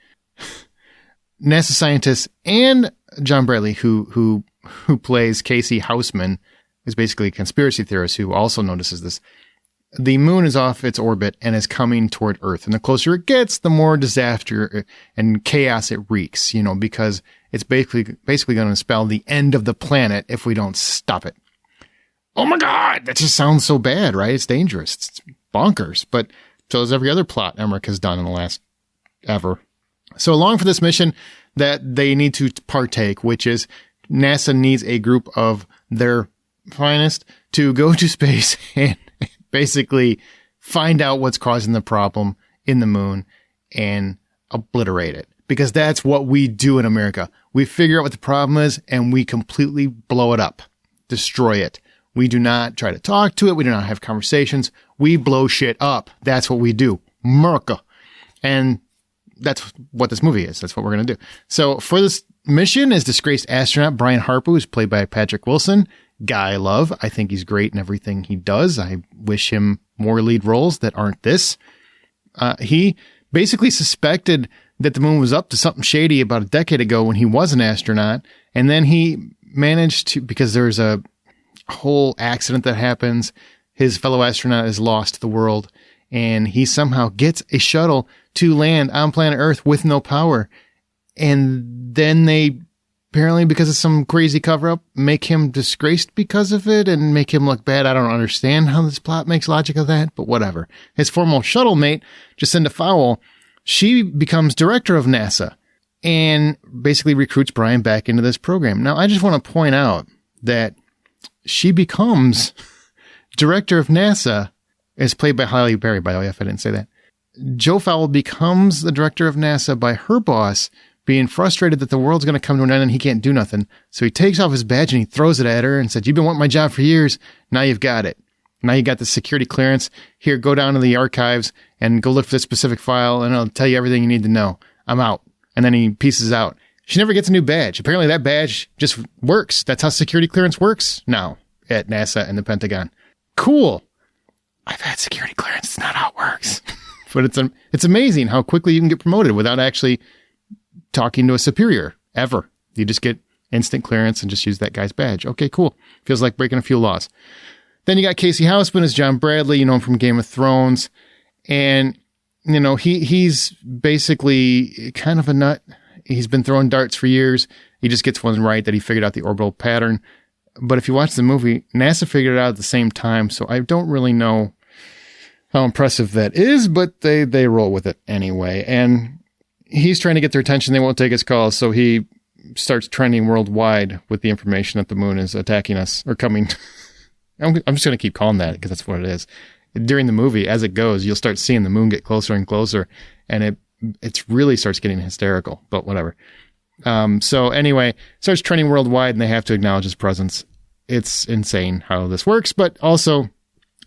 NASA scientists and John Bradley, who plays Casey Houseman, is basically a conspiracy theorist who also notices this. The moon is off its orbit and is coming toward Earth. And the closer it gets, the more disaster and chaos it wreaks, you know, because it's basically going to spell the end of the planet if we don't stop it. Oh my God, that just sounds so bad, right? It's dangerous. It's bonkers. But so is every other plot Emmerich has done in the last ever. So along for this mission that they need to partake, which is NASA needs a group of their finest to go to space and basically find out what's causing the problem in the moon and obliterate it. Because that's what we do in America. We figure out what the problem is and we completely blow it up, destroy it. We do not try to talk to it. We do not have conversations. We blow shit up. That's what we do. America. And that's what this movie is. That's what we're going to do. So for this mission is disgraced astronaut Brian Harper, who's played by Patrick Wilson. Guy I love. I think he's great in everything he does. I wish him more lead roles that aren't this. He basically suspected that the moon was up to something shady about a decade ago when he was an astronaut. And then he managed to, because there's a whole accident that happens, his fellow astronaut is lost to the world, and he somehow gets a shuttle to land on planet Earth with no power. And then they apparently, because of some crazy cover-up, make him disgraced because of it and make him look bad. I don't understand how this plot makes logic of that, but whatever. His former shuttle mate, Jacinda Fowle, she becomes director of NASA and basically recruits Brian back into this program. Now, I just want to point out that she becomes director of NASA, is played by Halle Berry, by the way, if I didn't say that. Joe Fowle becomes the director of NASA by her boss being frustrated that the world's going to come to an end and he can't do nothing. So he takes off his badge and he throws it at her and said, "You've been wanting my job for years. Now you've got it." Now you got the security clearance. Here, go down to the archives and go look for this specific file, and it'll tell you everything you need to know. I'm out. And then he pieces out. She never gets a new badge. Apparently that badge just works. That's how security clearance works now at NASA and the Pentagon. Cool. I've had security clearance. It's not how it works. But it's amazing how quickly you can get promoted without actually talking to a superior, ever. You just get instant clearance and just use that guy's badge. Okay, cool. Feels like breaking a few laws. Then you got Casey Houseman as John Bradley, you know him from Game of Thrones. And, you know, he's basically kind of a nut. He's been throwing darts for years. He just gets one right that he figured out the orbital pattern. But if you watch the movie, NASA figured it out at the same time, so I don't really know how impressive that is, but they roll with it anyway. And he's trying to get their attention. They won't take his calls, so he starts trending worldwide with the information that the moon is attacking us, or coming. I'm just going to keep calling that because that's what it is. During the movie, as it goes, you'll start seeing the moon get closer and closer, and it really starts getting hysterical, but whatever. So anyway, starts trending worldwide, and they have to acknowledge his presence. It's insane how this works, but also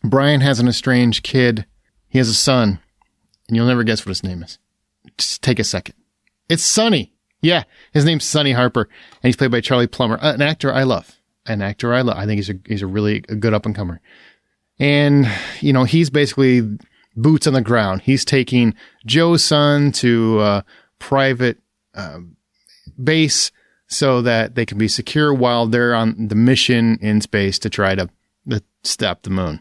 Brian has an estranged kid. He has a son, and you'll never guess what his name is. Just take a second. It's Sonny. Yeah, his name's Sonny Harper, and he's played by Charlie Plummer, an actor I love. I think he's a really good up-and-comer. And, you know, he's basically boots on the ground. He's taking Joe's son to a private base so that they can be secure while they're on the mission in space to try to stop the moon.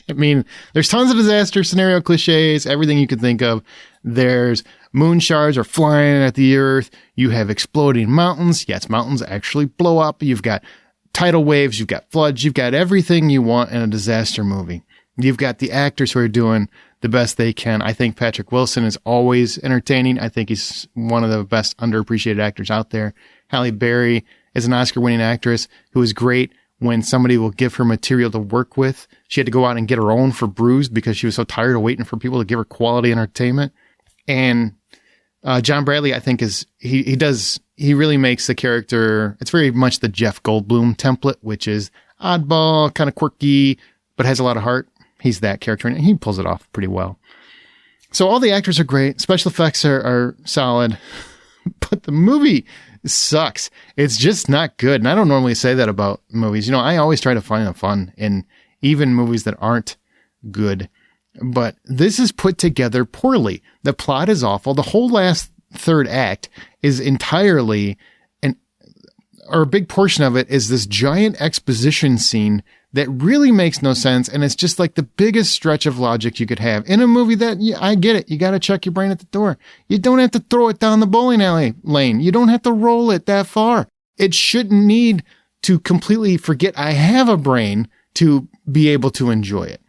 I mean, there's tons of disaster scenario cliches, everything you could think of. There's moon shards are flying at the earth. You have exploding mountains. Yes, mountains actually blow up. You've got tidal waves. You've got floods. You've got everything you want in a disaster movie. You've got the actors who are doing the best they can. I think Patrick Wilson is always entertaining. I think he's one of the best underappreciated actors out there. Halle Berry is an Oscar-winning actress who is great when somebody will give her material to work with. She had to go out and get her own for Bruised because she was so tired of waiting for people to give her quality entertainment. And John Bradley, I think, he really makes the character, it's very much the Jeff Goldblum template, which is oddball, kind of quirky, but has a lot of heart. He's that character, and he pulls it off pretty well. So all the actors are great. Special effects are solid, but the movie sucks. It's just not good. And I don't normally say that about movies. You know, I always try to find the fun in even movies that aren't good. But this is put together poorly. The plot is awful. The whole last third act is entirely, or a big portion of it is this giant exposition scene that really makes no sense. And it's just like the biggest stretch of logic you could have in a movie that, yeah, I get it. You got to check your brain at the door. You don't have to throw it down the bowling alley lane. You don't have to roll it that far. It shouldn't need to completely forget I have a brain to be able to enjoy it.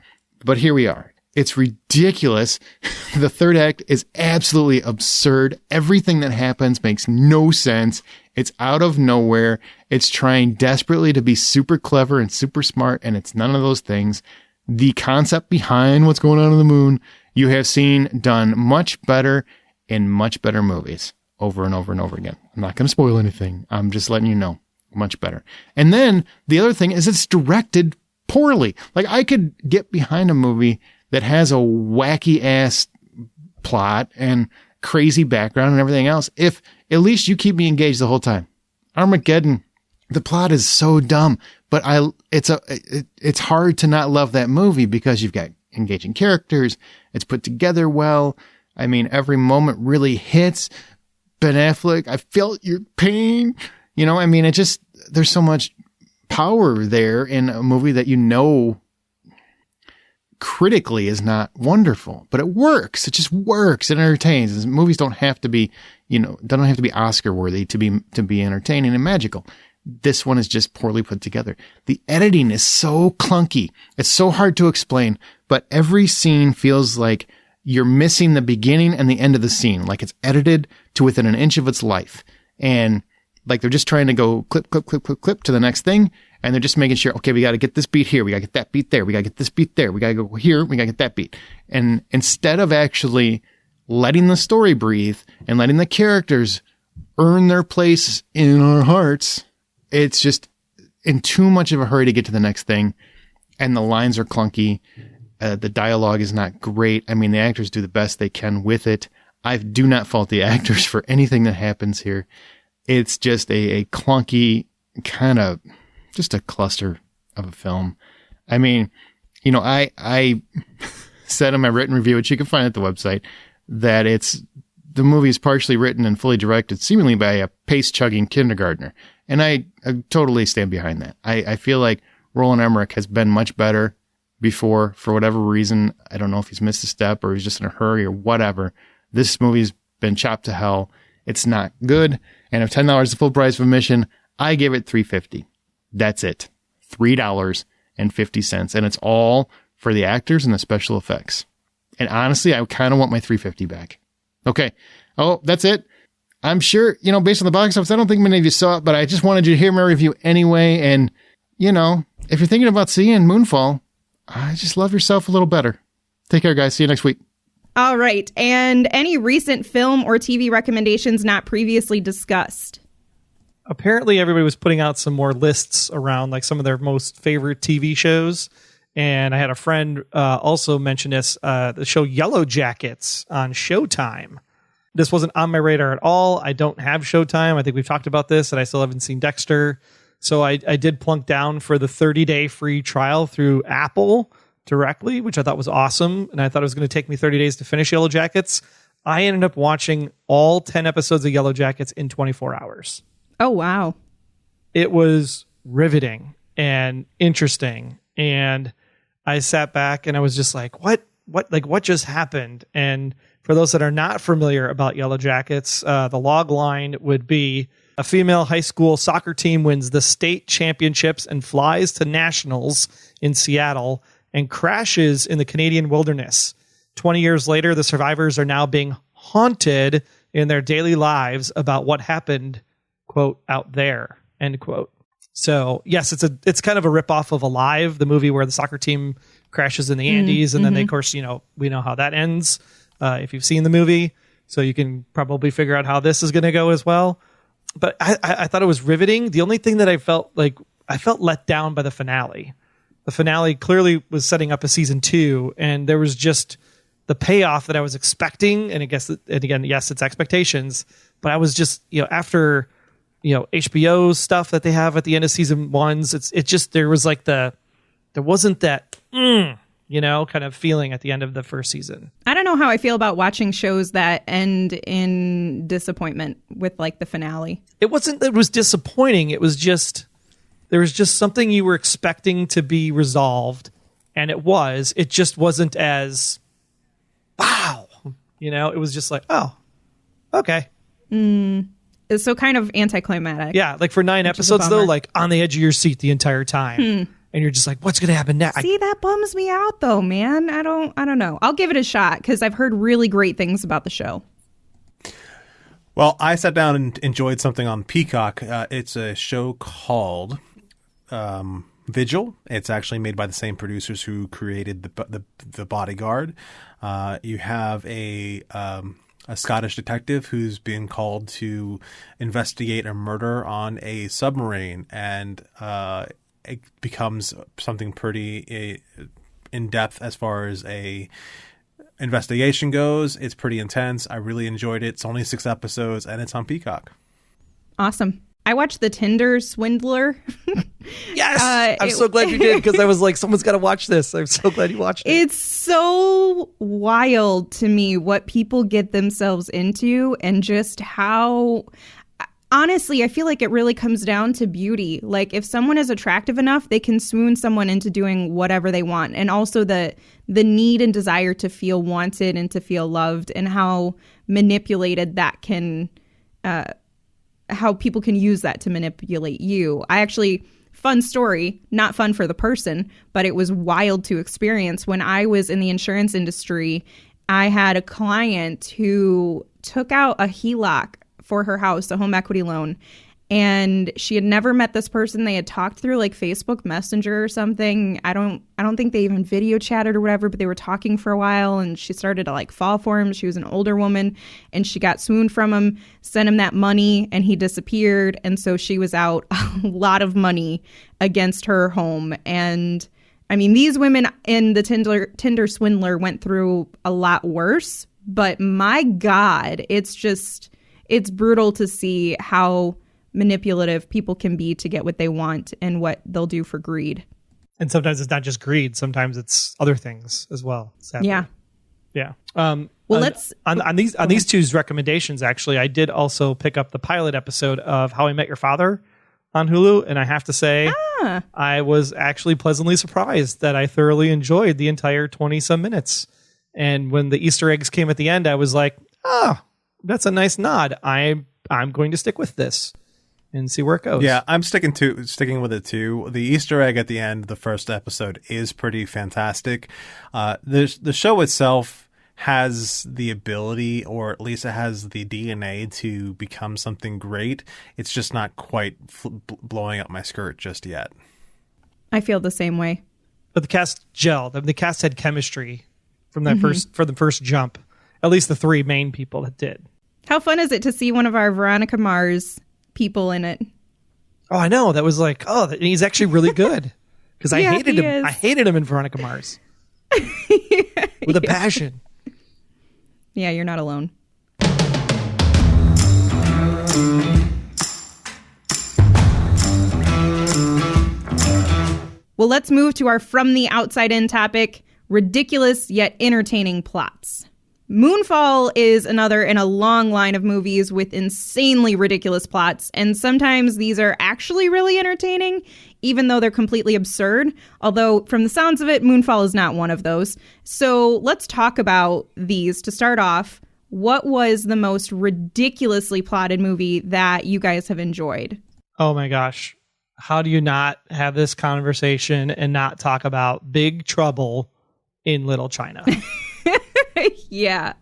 But here we are. It's ridiculous. The third act is absolutely absurd. Everything that happens makes no sense. It's out of nowhere. It's trying desperately to be super clever and super smart, and it's none of those things. The concept behind what's going on the moon, you have seen done much better in much better movies over and over and over again. I'm not going to spoil anything. I'm just letting you know. Much better. And then the other thing is it's directed poorly. Like, I could get behind a movie that has a wacky ass plot and crazy background and everything else if at least you keep me engaged the whole time. Armageddon, the plot is so dumb, but it's hard to not love that movie because you've got engaging characters. It's put together well. I mean, every moment really hits. Ben Affleck, I felt your pain. You know, I mean, there's so much power there in a movie that, you know, critically is not wonderful, but it works. It just works. It entertains. Movies don't have to be, you know, they don't have to be Oscar worthy to be entertaining and magical. This one is just poorly put together. The editing is so clunky. It's so hard to explain, but every scene feels like you're missing the beginning and the end of the scene. Like it's edited to within an inch of its life. And like they're just trying to go clip, clip, clip, clip, clip to the next thing. And they're just making sure, okay, we got to get this beat here. We got to get that beat there. We got to get this beat there. We got to go here. We got to get that beat. And instead of actually letting the story breathe and letting the characters earn their place in our hearts, it's just in too much of a hurry to get to the next thing. and the lines are clunky. The dialogue is not great. I mean, the actors do the best they can with it. I do not fault the actors for anything that happens here. It's just a clunky kind of just a cluster of a film. I mean, you know, I said in my written review, which you can find at the website, that the movie is partially written and fully directed seemingly by a pace-chugging kindergartner. And I totally stand behind that. I feel like Roland Emmerich has been much better before for whatever reason. I don't know if he's missed a step or he's just in a hurry or whatever. This movie's been chopped to hell. It's not good. And if $10 is the full price of admission, I give it $3.50. That's it. $3.50. And it's all for the actors and the special effects. And honestly, I kind of want my $3.50 back. Okay. Oh, that's it. I'm sure, you know, based on the box office, I don't think many of you saw it, but I just wanted you to hear my review anyway. And, you know, if you're thinking about seeing Moonfall, just love yourself a little better. Take care, guys. See you next week. All right. And any recent film or TV recommendations not previously discussed? Apparently, everybody was putting out some more lists around like some of their most favorite TV shows. And I had a friend also mention this, the show Yellow Jackets on Showtime. This wasn't on my radar at all. I don't have Showtime. I think we've talked about this, and I still haven't seen Dexter. So I did plunk down for the 30-day free trial through Apple directly, which I thought was awesome. And I thought it was going to take me 30 days to finish Yellow Jackets. I ended up watching all 10 episodes of Yellow Jackets in 24 hours. Oh, wow. It was riveting and interesting. And I sat back and I was just like, what just happened? And for those that are not familiar about Yellow Jackets, the log line would be a female high school soccer team wins the state championships and flies to nationals in Seattle and crashes in the Canadian wilderness. 20 years later, the survivors are now being haunted in their daily lives about what happened, quote, out there, end quote. So yes, it's kind of a ripoff of Alive, the movie where the soccer team crashes in the Andes. And then they, of course, you know, we know how that ends if you've seen the movie. So you can probably figure out how this is going to go as well. But I thought it was riveting. The only thing that I felt let down by the finale. The finale clearly was setting up a season 2, and there was just the payoff that I was expecting. And I guess, and again, yes, it's expectations, but I was just, you know, after, you know, HBO stuff that they have at the end of season 1s, it just, there was like there wasn't that, you know, kind of feeling at the end of the first season. I don't know how I feel about watching shows that end in disappointment with like the finale. It wasn't that it was disappointing. It was just, there was just something you were expecting to be resolved, and it just wasn't as, wow, you know, it was just like, oh, okay. It's so kind of anticlimactic. Yeah, like for 9 episodes though, like on the edge of your seat the entire time. And you're just like, what's going to happen next? See, that bums me out though, man. I don't know. I'll give it a shot because I've heard really great things about the show. Well, I sat down and enjoyed something on Peacock. It's a show called Vigil. It's actually made by the same producers who created the Bodyguard. You have a Scottish detective who's been called to investigate a murder on a submarine, and it becomes something pretty in depth as far as a investigation goes. It's pretty intense. I really enjoyed it. It's only 6 episodes, and it's on Peacock. Awesome. I watched The Tinder Swindler. Yes! I'm so glad you did, because I was like, someone's got to watch this. I'm so glad you watched it. It's so wild to me what people get themselves into, and just how... Honestly, I feel like it really comes down to beauty. Like if someone is attractive enough, they can swoon someone into doing whatever they want. And also the need and desire to feel wanted and to feel loved, and how manipulated that can, how people can use that to manipulate you. I actually, fun story, not fun for the person, but it was wild to experience. When I was in the insurance industry, I had a client who took out a HELOC for her house, a home equity loan. And she had never met this person. They had talked through like Facebook Messenger or something. I don't think they even video chatted or whatever, but they were talking for a while, and she started to like fall for him. She was an older woman, and she got swooned from him, sent him that money, and he disappeared. And so she was out a lot of money against her home. And I mean, these women in the Tinder Swindler went through a lot worse, but my God, it's brutal to see how manipulative people can be to get what they want and what they'll do for greed. And sometimes it's not just greed. Sometimes it's other things as well. Sadly. Yeah. Yeah. Well, on these two's recommendations, actually, I did also pick up the pilot episode of How I Met Your Father on Hulu. And I have to say, I was actually pleasantly surprised that I thoroughly enjoyed the entire 20 some minutes. And when the Easter eggs came at the end, I was like, that's a nice nod. I'm going to stick with this and see where it goes. Yeah, I'm sticking with it too. The Easter egg at the end of the first episode is pretty fantastic. The show itself has the ability, or at least it has the DNA to become something great. It's just not quite blowing up my skirt just yet. I feel the same way. But the cast gelled. I mean, the cast had chemistry from that first jump. At least the three main people that did. How fun is it to see one of our Veronica Mars people in it? Oh, I know. That was like, he's actually really good. Because I hated him. Is. I hated him in Veronica Mars. With a passion. Yeah, you're not alone. Well, let's move to our From the Outside In topic, ridiculous yet entertaining plots. Moonfall is another in a long line of movies with insanely ridiculous plots, and sometimes these are actually really entertaining, even though they're completely absurd. Although, from the sounds of it, Moonfall is not one of those. So let's talk about these. To start off, what was the most ridiculously plotted movie that you guys have enjoyed? Oh my gosh. How do you not have this conversation and not talk about Big Trouble in Little China? Yeah.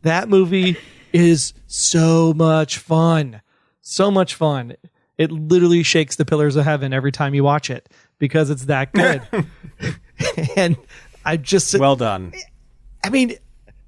That movie is so much fun. So much fun. It literally shakes the pillars of heaven every time you watch it because it's that good. And I just... Well done. I mean,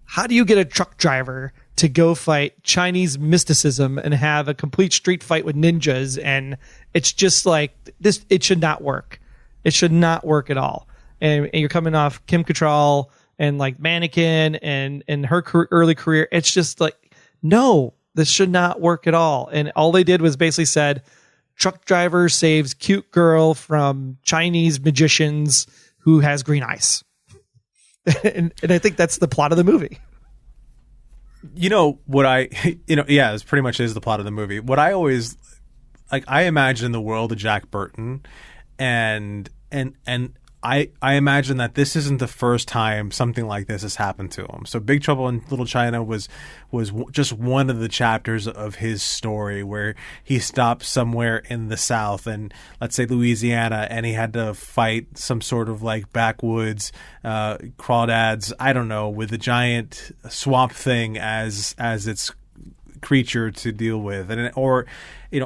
how do you get a truck driver to go fight Chinese mysticism and have a complete street fight with ninjas? And it's just like this. It should not work. It should not work at all. And you're coming off Kim Cattrall and like Mannequin and her early career. It's just like, no, this should not work at all. And all they did was basically said, truck driver saves cute girl from Chinese magicians who has green eyes. and I think that's the plot of the movie. You know what it pretty much is the plot of the movie. What I always like, I imagine the world of Jack Burton, and I imagine that this isn't the first time something like this has happened to him. So Big Trouble in Little China was just one of the chapters of his story where he stopped somewhere in the South, and let's say Louisiana, and he had to fight some sort of like backwoods crawdads, I don't know, with a giant swamp thing as its creature to deal with, or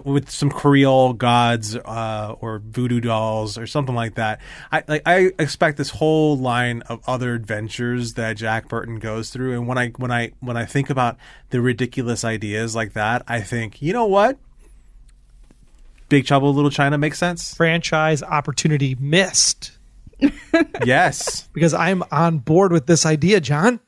with some Creole gods or voodoo dolls or something like that. I expect this whole line of other adventures that Jack Burton goes through, and when I think about the ridiculous ideas like that, I think, you know what? Big Trouble in Little China makes sense. Franchise opportunity missed. Yes, because I'm on board with this idea, John.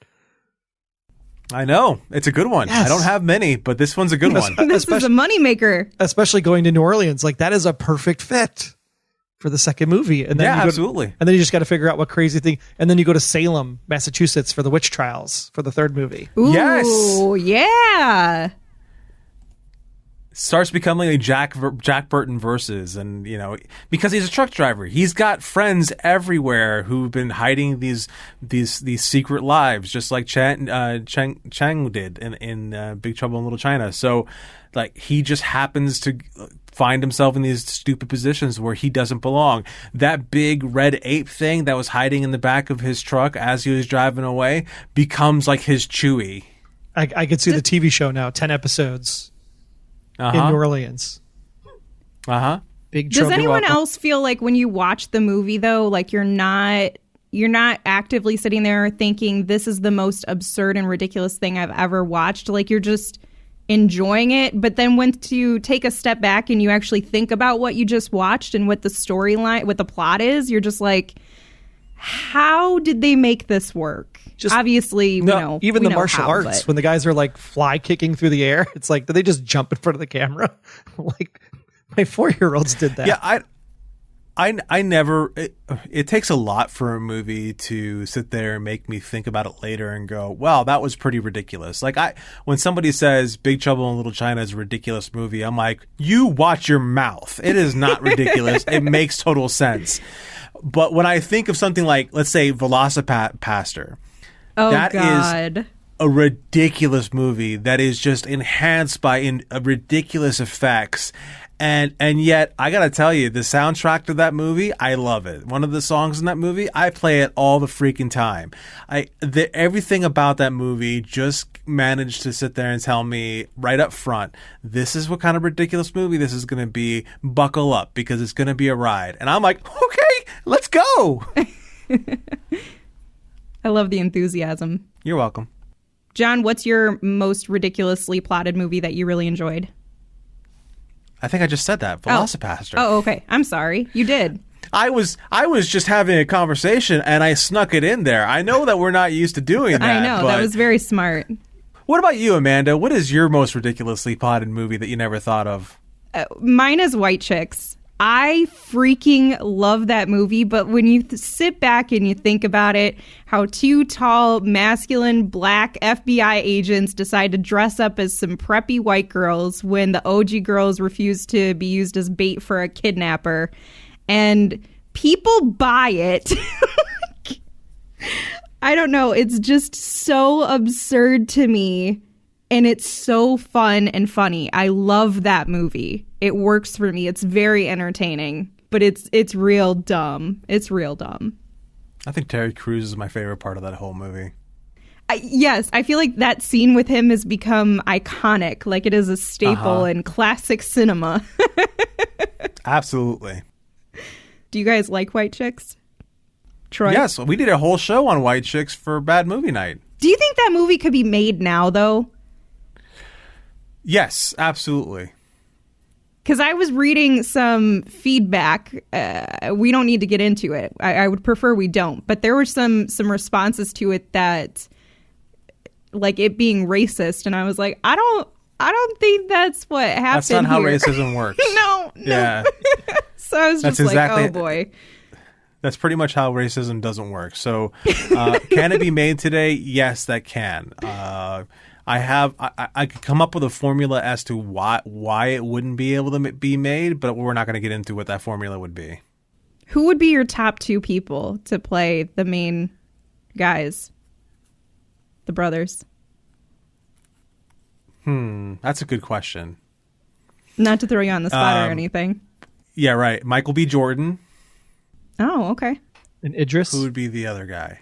I know. It's a good one. Yes. I don't have many, but this one's a good one. This is a moneymaker. Especially going to New Orleans. Like, that is a perfect fit for the second movie. And then absolutely. And then you just got to figure out what crazy thing. And then you go to Salem, Massachusetts for the witch trials for the third movie. Ooh, yes. Yeah. Starts becoming a Jack Burton versus, and because he's a truck driver, he's got friends everywhere who've been hiding these secret lives, just like Chang did in Big Trouble in Little China. So, like, he just happens to find himself in these stupid positions where he doesn't belong. That big red ape thing that was hiding in the back of his truck as he was driving away becomes like his Chewie. I could see the TV show now, 10 episodes. In New Orleans. Big Does anyone else feel like when you watch the movie, though, like you're not actively sitting there thinking this is the most absurd and ridiculous thing I've ever watched? Like, you're just enjoying it. But then once you take a step back and you actually think about what you just watched and what the storyline, what the plot is, you're just like, how did they make this work? Just- Obviously, No, even we the know martial how, arts, but- when the guys are like fly kicking through the air, it's like, do they just jump in front of the camera? Like my 4-year-olds did that. Yeah, I never. It takes a lot for a movie to sit there and make me think about it later and go, "Wow, that was pretty ridiculous." Like when somebody says "Big Trouble in Little China" is a ridiculous movie, I'm like, "You watch your mouth. It is not ridiculous. It makes total sense." But when I think of something like, let's say, Velocipaster, Oh, that God. is a ridiculous movie that is just enhanced by ridiculous effects. And yet, I gotta tell you, the soundtrack to that movie, I love it. One of the songs in that movie, I play it all the freaking time. Everything about that movie just managed to sit there and tell me right up front, this is what kind of ridiculous movie this is going to be. Buckle up, because it's going to be a ride. And I'm like, okay, let's go. I love the enthusiasm. You're welcome. John, what's your most ridiculously plotted movie that you really enjoyed? I think I just said that. Velocipaster. Oh, okay. I'm sorry. You did. I was just having a conversation and I snuck it in there. I know that we're not used to doing that. I know. But That was very smart. what about you, Amanda? What is your most ridiculously plotted movie that you never thought of? Mine is White Chicks. I freaking love that movie, but when you sit back and you think about it, how two tall, masculine, black FBI agents decide to dress up as some preppy white girls when the OG girls refuse to be used as bait for a kidnapper, and people buy it. I don't know. It's just so absurd to me. And it's so fun and funny. I love that movie. It works for me. It's very entertaining, but it's real dumb. It's real dumb. I think Terry Crews is my favorite part of that whole movie. Yes, I feel like that scene with him has become iconic. Like it is a staple in classic cinema. Absolutely. Do you guys like White Chicks? Troy? Yes, we did a whole show on White Chicks for Bad Movie Night. Do you think that movie could be made now, though? Yes, absolutely. Because I was reading some feedback. We don't need to get into it. I would prefer we don't. But there were some responses to it that, like it being racist, and I was like, I don't think that's what happened. That's not how here. racism works. No. Yeah. So I was That's just exactly- like, oh boy. That's pretty much how racism doesn't work. So, can it be made today? Yes, that can. I could come up with a formula as to why it wouldn't be able to be made, but we're not going to get into what that formula would be. Who would be your top two people to play the main guys? The brothers. That's a good question. Not to throw you on the spot or anything. Yeah, right. Michael B. Jordan. Oh, okay. And Idris? Who would be the other guy?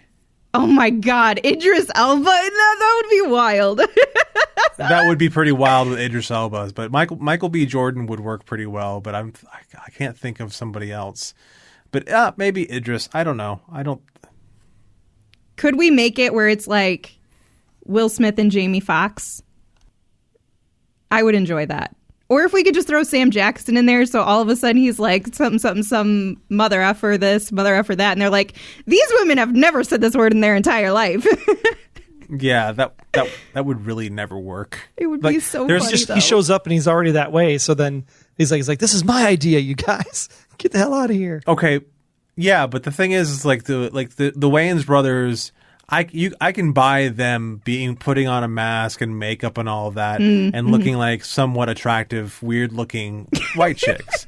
Oh my God, Idris Elba? That would be wild. That would be pretty wild with Idris Elba, but Michael B. Jordan would work pretty well. But I can't think of somebody else. But maybe Idris. I don't know. Could we make it where it's like Will Smith and Jamie Foxx? I would enjoy that. Or if we could just throw Sam Jackson in there, so all of a sudden he's like some mother effer this, mother effer that, and they're like, these women have never said this word in their entire life. Yeah, that would really never work. It would be so There's funny. just though. he shows up and he's already that way. So then he's like, this is my idea, you guys. Get the hell out of here. Okay, yeah, but the thing is like the Wayans brothers. I can buy them putting on a mask and makeup and all of that and looking like somewhat attractive, weird looking white chicks.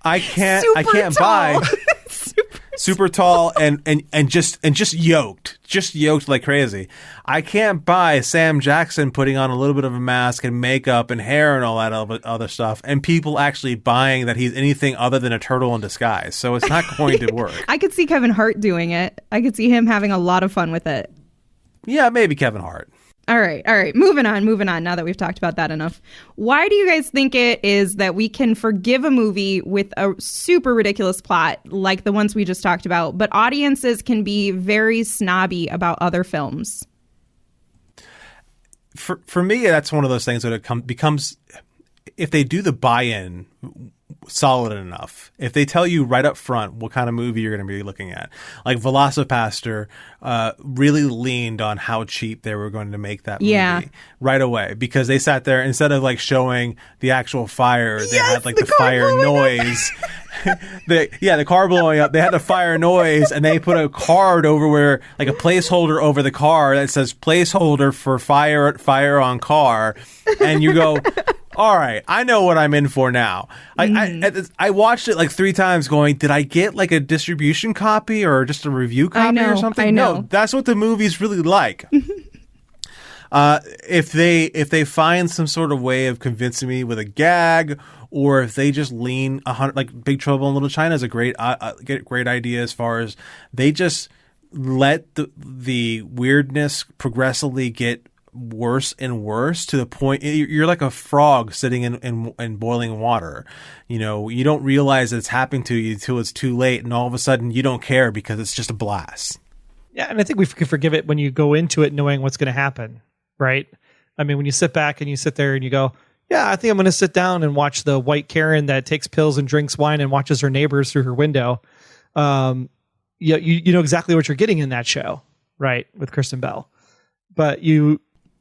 I can't buy super tall and just yoked like crazy. I can't buy Sam Jackson putting on a little bit of a mask and makeup and hair and all that other stuff, and people actually buying that he's anything other than a turtle in disguise. So it's not going to work. I could see Kevin Hart doing it. I could see him having a lot of fun with it. Yeah, maybe Kevin Hart. All right. Moving on. Now that we've talked about that enough. Why do you guys think it is that we can forgive a movie with a super ridiculous plot like the ones we just talked about, but audiences can be very snobby about other films? For me, that's one of those things that becomes if they do the buy-in solid enough, if they tell you right up front what kind of movie you're going to be looking at, like Velocipaster really leaned on how cheap they were going to make that movie right away, because they sat there, instead of like showing the actual fire, they had like the fire noise. The car blowing up, they had the fire noise, and they put a card over where, like a placeholder over the car that says placeholder for fire on car, and you go, all right, I know what I'm in for now. I watched it like 3 times going, did I get like a distribution copy or just a review copy or something? I know. No, that's what the movie's really like. If they find some sort of way of convincing me with a gag, or if they just lean 100, like Big Trouble in Little China is a great idea, as far as they just let the weirdness progressively get worse and worse, to the point you're like a frog sitting in boiling water. You know, you don't realize that it's happening to you until it's too late, and all of a sudden you don't care because it's just a blast. Yeah, and I think we can forgive it when you go into it knowing what's going to happen, right? I mean, when you sit back and you sit there and you go, yeah, I think I'm going to sit down and watch the white Karen that takes pills and drinks wine and watches her neighbors through her window. You know exactly what you're getting in that show, right, with Kristen Bell. But you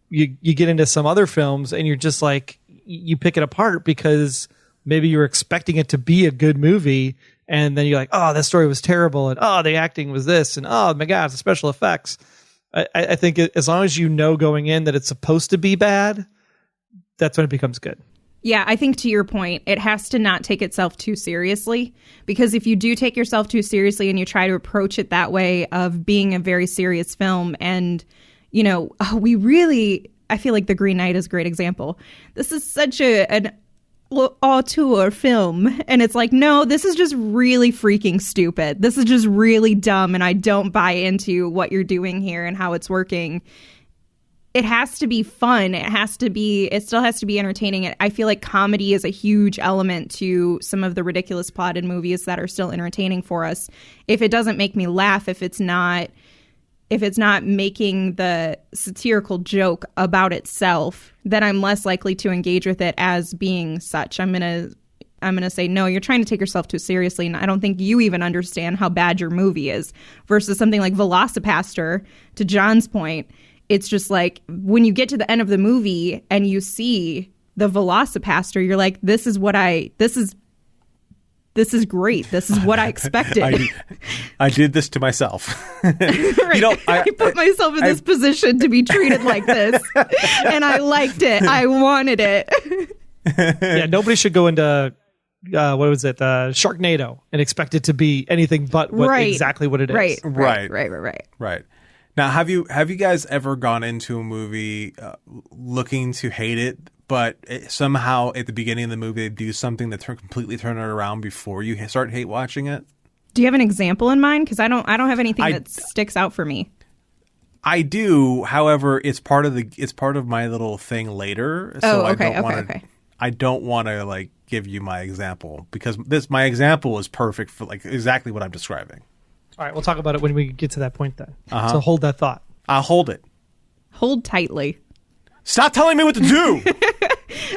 get into some other films and you're just like, you pick it apart because maybe you're expecting it to be a good movie, and then you're like, oh, that story was terrible, and oh, the acting was this, and oh my god, the special effects. I think as long as you know going in that it's supposed to be bad, that's when it becomes good. Yeah, I think to your point, it has to not take itself too seriously, because if you do take yourself too seriously and you try to approach it that way of being a very serious film, and, you know, I feel like The Green Knight is a great example. This is such an auteur film, and it's like, no, this is just really freaking stupid. This is just really dumb, and I don't buy into what you're doing here and how it's working. It has to be fun. It still has to be entertaining. I feel like comedy is a huge element to some of the ridiculous plotted movies that are still entertaining for us. If it doesn't make me laugh, if it's not making the satirical joke about itself, then I'm less likely to engage with it as being such. I'm gonna say, no, you're trying to take yourself too seriously, and I don't think you even understand how bad your movie is. Versus something like Velocipaster, to John's point, it's just like when you get to the end of the movie and you see the Velocipaster, you're like, this is great. This is what I expected. I did this to myself. Right. You know, I put myself in this position to be treated like this, and I liked it. I wanted it. Yeah, nobody should go into Sharknado and expect it to be anything but exactly what it is. Right. Now, have you guys ever gone into a movie looking to hate it, but somehow at the beginning of the movie they do something to completely turn it around before you start hate watching it? Do you have an example in mind? Because I don't have anything that sticks out for me. I do, however, it's part of my little thing later. So okay. I don't want to like give you my example, because my example is perfect for like exactly what I'm describing. All right, we'll talk about it when we get to that point then. So hold that thought. I'll hold it. Hold tightly. Stop telling me what to do.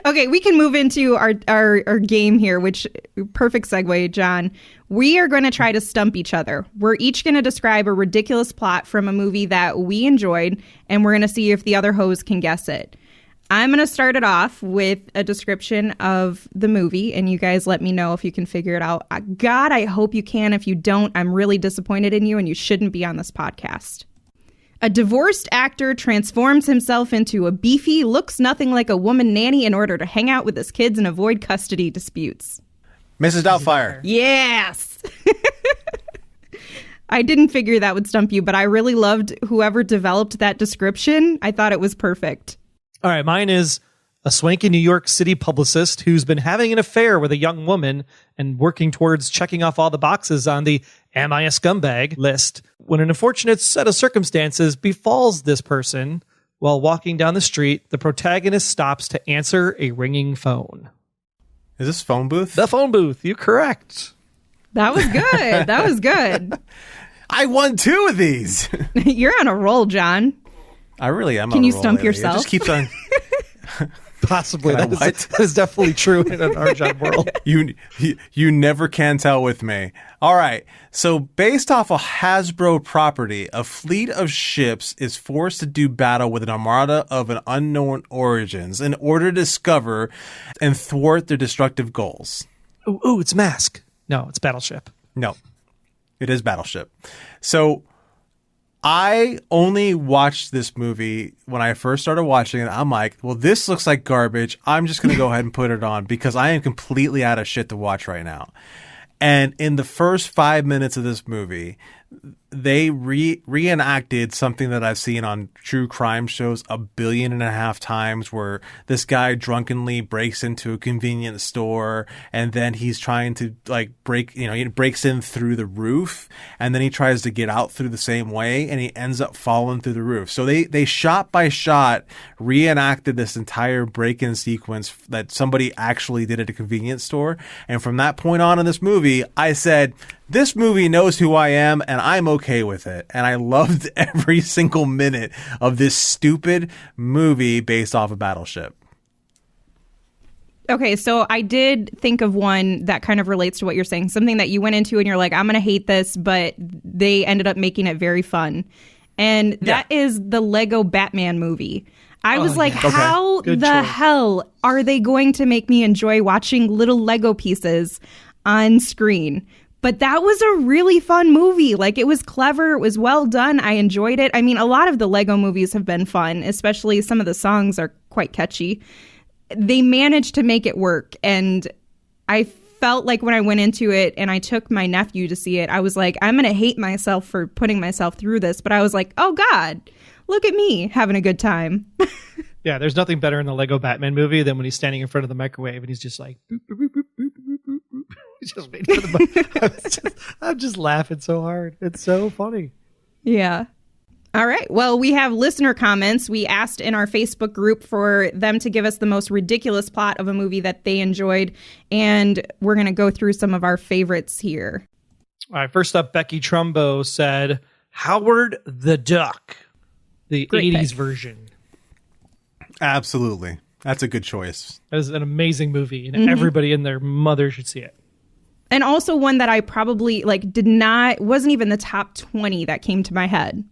Okay, we can move into our game here, which perfect segue, John. We are going to try to stump each other. We're each going to describe a ridiculous plot from a movie that we enjoyed, and we're going to see if the other host can guess it. I'm going to start it off with a description of the movie, and you guys let me know if you can figure it out. God, I hope you can. If you don't, I'm really disappointed in you, and you shouldn't be on this podcast. A divorced actor transforms himself into a beefy, looks nothing like a woman nanny in order to hang out with his kids and avoid custody disputes. Mrs. Doubtfire. Yes! I didn't figure that would stump you, but I really loved whoever developed that description. I thought it was perfect. All right, mine is a swanky New York City publicist who's been having an affair with a young woman and working towards checking off all the boxes on the "Am I a Scumbag?" list, when an unfortunate set of circumstances befalls this person. While walking down the street, the protagonist stops to answer a ringing phone. Is this Phone Booth? The Phone Booth. You're correct. That was good. That was good. I won 2 of these. You're on a roll, John. I really am. Can on you a roll stump lately. yourself? It just keeps on. Possibly. What? That is definitely true in an R-John world. You never can tell with me. All right. So based off a Hasbro property, a fleet of ships is forced to do battle with an armada of an unknown origins in order to discover and thwart their destructive goals. Ooh, it's Mask. No, it's Battleship. No, it is Battleship. So I only watched this movie when I first started watching it. I'm like, well, this looks like garbage. I'm just going to go ahead and put it on because I am completely out of shit to watch right now. And in the first 5 minutes of this movie, they reenacted something that I've seen on true crime shows 1.5 billion times, where this guy drunkenly breaks into a convenience store and then he's trying to he breaks in through the roof and then he tries to get out through the same way and he ends up falling through the roof. So they shot by shot reenacted this entire break-in sequence that somebody actually did at a convenience store. And from that point on in this movie, I said, this movie knows who I am, and I'm okay with it. And I loved every single minute of this stupid movie based off of Battleship. Okay, so I did think of one that kind of relates to what you're saying. Something that you went into and you're like, I'm going to hate this, but they ended up making it very fun. And that is the Lego Batman movie. I was like, how Good the choice. hell are they going to make me enjoy watching little Lego pieces on screen? But that was a really fun movie. Like, it was clever. It was well done. I enjoyed it. I mean, a lot of the Lego movies have been fun, especially some of the songs are quite catchy. They managed to make it work. And I felt like when I went into it and I took my nephew to see it, I was like, I'm going to hate myself for putting myself through this. But I was like, oh, God, look at me having a good time. Yeah, there's nothing better in the Lego Batman movie than when he's standing in front of the microwave and he's just like, boop, boop, boop, boop, boop, boop, boop, boop. He's just waiting for the I'm just laughing so hard. It's so funny. Yeah. All right. Well, we have listener comments. We asked in our Facebook group for them to give us the most ridiculous plot of a movie that they enjoyed. And we're going to go through some of our favorites here. All right. First up, Becky Trumbo said, Howard the Duck, the Great 80s pick. version. Absolutely. That's a good choice. That is an amazing movie, and everybody and their mother should see it. And also one that I probably wasn't even the top 20 that came to my head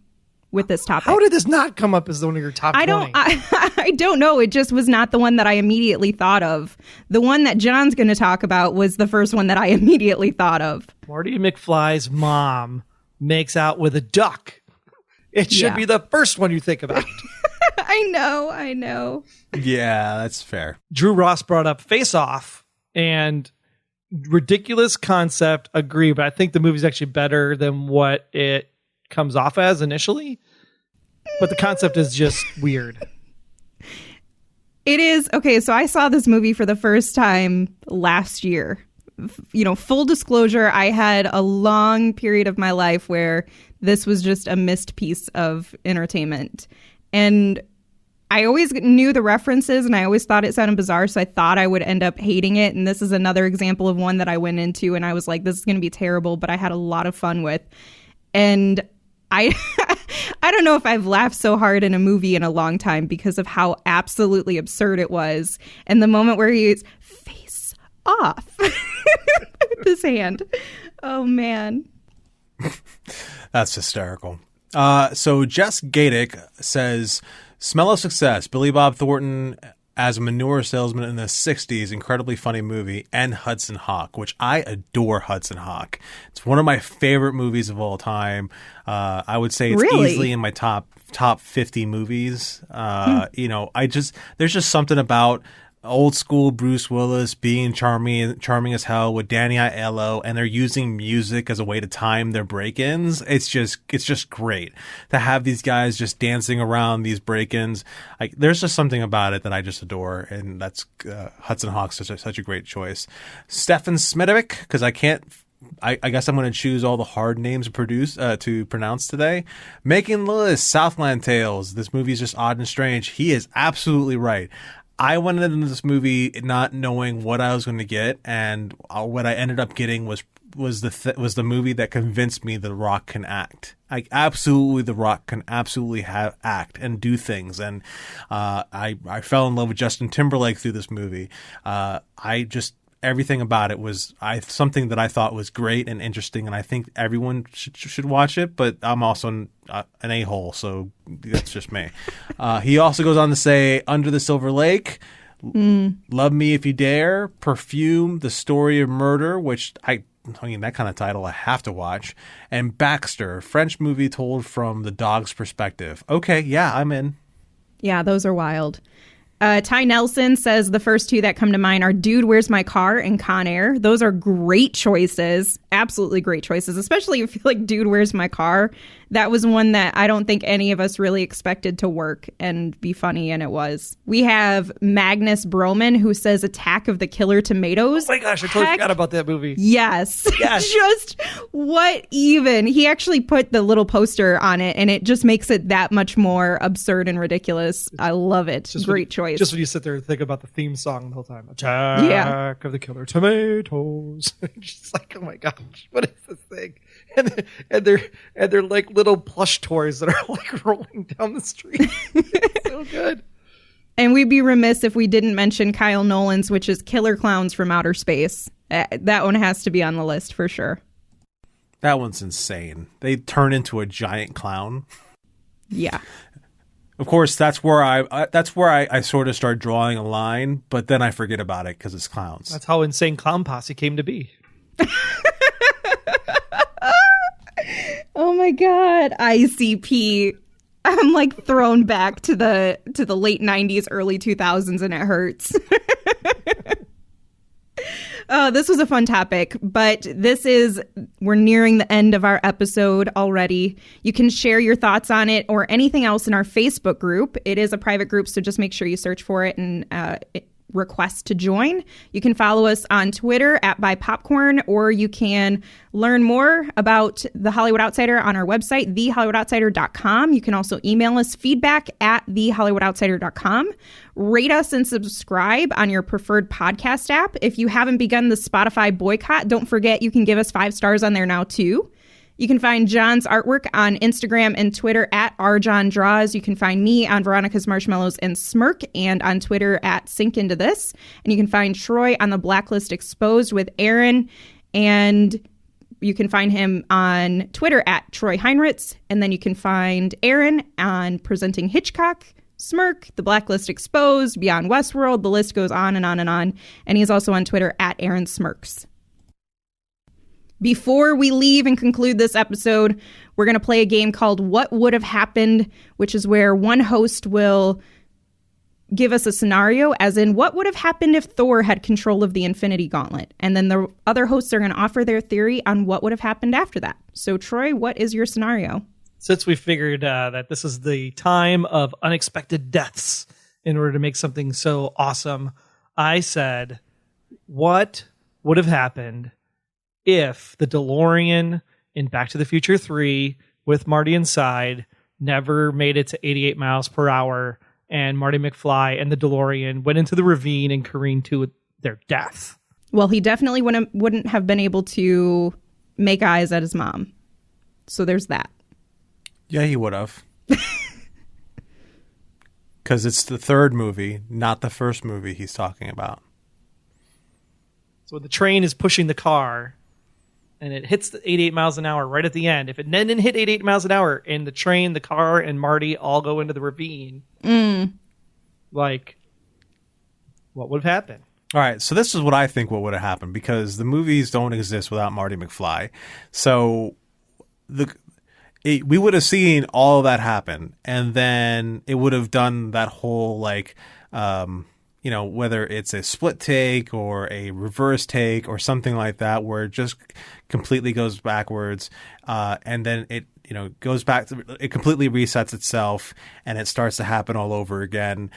with this topic. How did this not come up as one of your top 20? I don't know. It just was not the one that I immediately thought of. The one that John's going to talk about was the first one that I immediately thought of. Marty McFly's mom makes out with a duck. It should be the first one you think about. I know. Yeah, that's fair. Drew Ross brought up Face Off, and ridiculous concept, agree, but I think the movie's actually better than what it comes off as initially. But the concept is just weird. It is. Okay, so I saw this movie for the first time last year. Full disclosure, I had a long period of my life where this was just a missed piece of entertainment. And I always knew the references and I always thought it sounded bizarre, so I thought I would end up hating it. And this is another example of one that I went into and I was like, this is going to be terrible, but I had a lot of fun with. And I don't know if I've laughed so hard in a movie in a long time because of how absolutely absurd it was. And the moment where he's face off with his hand. Oh, man. That's hysterical. So Jess Gadick says, Smell of Success, Billy Bob Thornton as a manure salesman in the 60s, incredibly funny movie, and Hudson Hawk, which I adore Hudson Hawk. It's one of my favorite movies of all time. I would say it's easily in my top 50 movies. There's just something about old school Bruce Willis being charming as hell with Danny Aiello, and they're using music as a way to time their break-ins. It's just great to have these guys just dancing around these break-ins. Like, there's just something about it that I just adore, and that's Hudson Hawk's such a great choice. Stefan Smedovic, because I guess I'm going to choose all the hard names to pronounce today. Megan Lewis, Southland Tales. This movie is just odd and strange. He is absolutely right. I went into this movie not knowing what I was going to get, and what I ended up getting was was the movie that convinced me The Rock can act. Like, absolutely, The Rock can absolutely act and do things. And I fell in love with Justin Timberlake through this movie. Everything about it was something that I thought was great and interesting, and I think everyone should watch it. But I'm also an a-hole, so that's just me. He also goes on to say, Under the Silver Lake, Love Me If You Dare, Perfume, The Story of Murder, which I mean, that kind of title I have to watch, and Baxter, French movie told from the dog's perspective. Okay, yeah, I'm in. Yeah, those are wild. Ty Nelson says the first two that come to mind are Dude, Where's My Car and Con Air. Those are great choices. Absolutely great choices, especially if you feel like Dude, Where's My Car. That was one that I don't think any of us really expected to work and be funny, and it was. We have Magnus Broman, who says Attack of the Killer Tomatoes. Oh my gosh, I totally forgot about that movie. Yes. Just what even? He actually put the little poster on it, and it just makes it that much more absurd and ridiculous. I love it. Great choice. Just when you sit there and think about the theme song the whole time. Attack of the Killer Tomatoes. Just like, oh my gosh, what is this thing? And they're like little plush toys that are like rolling down the street. It's so good. And we'd be remiss if we didn't mention Kyle Nolan's, which is Killer Clowns from Outer Space. That one has to be on the list for sure. That one's insane. They turn into a giant clown. Yeah. Of course, that's where I sort of start drawing a line, but then I forget about it because it's clowns. That's how Insane Clown Posse came to be. Oh my God, ICP. I'm like thrown back to the late 90s, early 2000s, and it hurts. This was a fun topic, but we're nearing the end of our episode already. You can share your thoughts on it or anything else in our Facebook group. It is a private group, so just make sure you search for it and request to join. You can follow us on Twitter at @BuyPopcorn, or you can learn more about The Hollywood Outsider on our website, thehollywoodoutsiders.com. You can also email us feedback at thehollywoodoutsiders.com. Rate us and subscribe on your preferred podcast app. If you haven't begun the Spotify boycott, don't forget you can give us 5 stars on there now too. You can find John's artwork on Instagram and Twitter at rjohndraws. You can find me on Veronica's Marshmallows and Smirk, and on Twitter at Sink Into This. And you can find Troy on the Blacklist Exposed with Aaron, and you can find him on Twitter at Troy Heinrichs. And then you can find Aaron on Presenting Hitchcock, Smirk, The Blacklist Exposed, Beyond Westworld. The list goes on and on and on. And he's also on Twitter at Aaron Smirks. Before we leave and conclude this episode, we're going to play a game called What Would Have Happened, which is where one host will give us a scenario, as in what would have happened if Thor had control of the Infinity Gauntlet. And then the other hosts are going to offer their theory on what would have happened after that. So, Troy, what is your scenario? Since we figured that this is the time of unexpected deaths in order to make something so awesome, I said, what would have happened if the DeLorean in Back to the Future 3 with Marty inside never made it to 88 miles per hour and Marty McFly and the DeLorean went into the ravine and careened to their death? Well, he definitely wouldn't have been able to make eyes at his mom. So there's that. Yeah, he would have. Because it's the third movie, not the first movie he's talking about. So the train is pushing the car and it hits the 88 miles an hour right at the end. If it didn't hit 88 miles an hour and the train, the car, and Marty all go into the ravine, like, what would have happened? All right, so this is what I think what would have happened, because the movies don't exist without Marty McFly. So we would have seen all of that happen, and then it would have done that whole, like, whether it's a split take or a reverse take or something like that, where it just completely goes backwards, and then it goes back to, it completely resets itself, and it starts to happen all over again.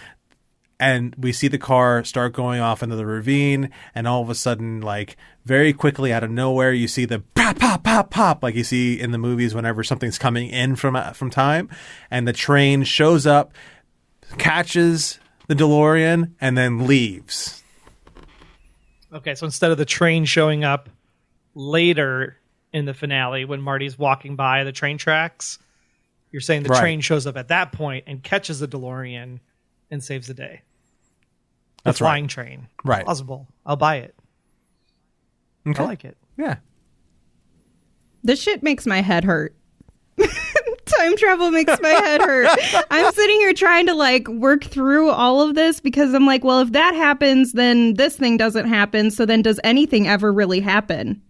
And we see the car start going off into the ravine, and all of a sudden, like, very quickly out of nowhere, you see the pop, pop, pop, pop, like you see in the movies whenever something's coming in from time, and the train shows up, catches the DeLorean, and then leaves. Okay, so instead of the train showing up, later in the finale when Marty's walking by the train tracks. You're saying the train shows up at that point and catches the DeLorean and saves the day. The flying train. Right. Plausible. I'll buy it. Okay. I like it. Yeah. This shit makes my head hurt. Time travel makes my head hurt. I'm sitting here trying to like work through all of this because I'm like, well, if that happens, then this thing doesn't happen. So then does anything ever really happen?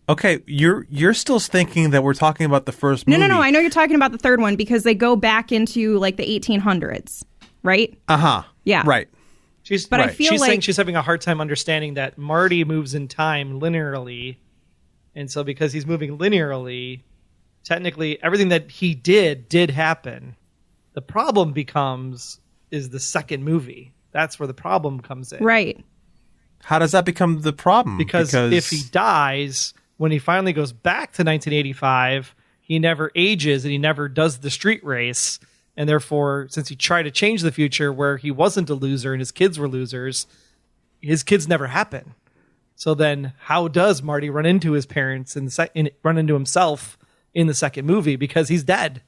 Okay, you're still thinking that we're talking about the first movie. No. I know you're talking about the third one because they go back into like the 1800s, right? Uh-huh. Yeah. Right. But I feel she's like saying she's having a hard time understanding that Marty moves in time linearly. And so because he's moving linearly, technically everything that he did happen. The problem is the second movie. That's where the problem comes in. right. How does that become the problem? Because if he dies, when he finally goes back to 1985, he never ages and he never does the street race. And therefore, since he tried to change the future where he wasn't a loser and his kids were losers, his kids never happen. So then how does Marty run into his parents and run into himself in the second movie? Because he's dead.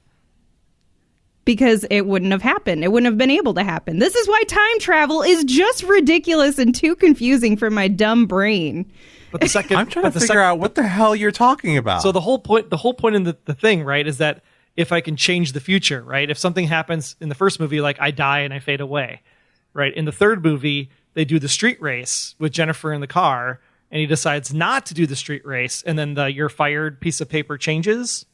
Because it wouldn't have happened. It wouldn't have been able to happen. This is why time travel is just ridiculous and too confusing for my dumb brain. But the second, I'm trying to figure out what the hell you're talking about. So the whole point in the thing, right, is that if I can change the future, right? If something happens in the first movie, like I die and I fade away, right? In the third movie, they do the street race with Jennifer in the car, and he decides not to do the street race, and then the "you're fired" piece of paper changes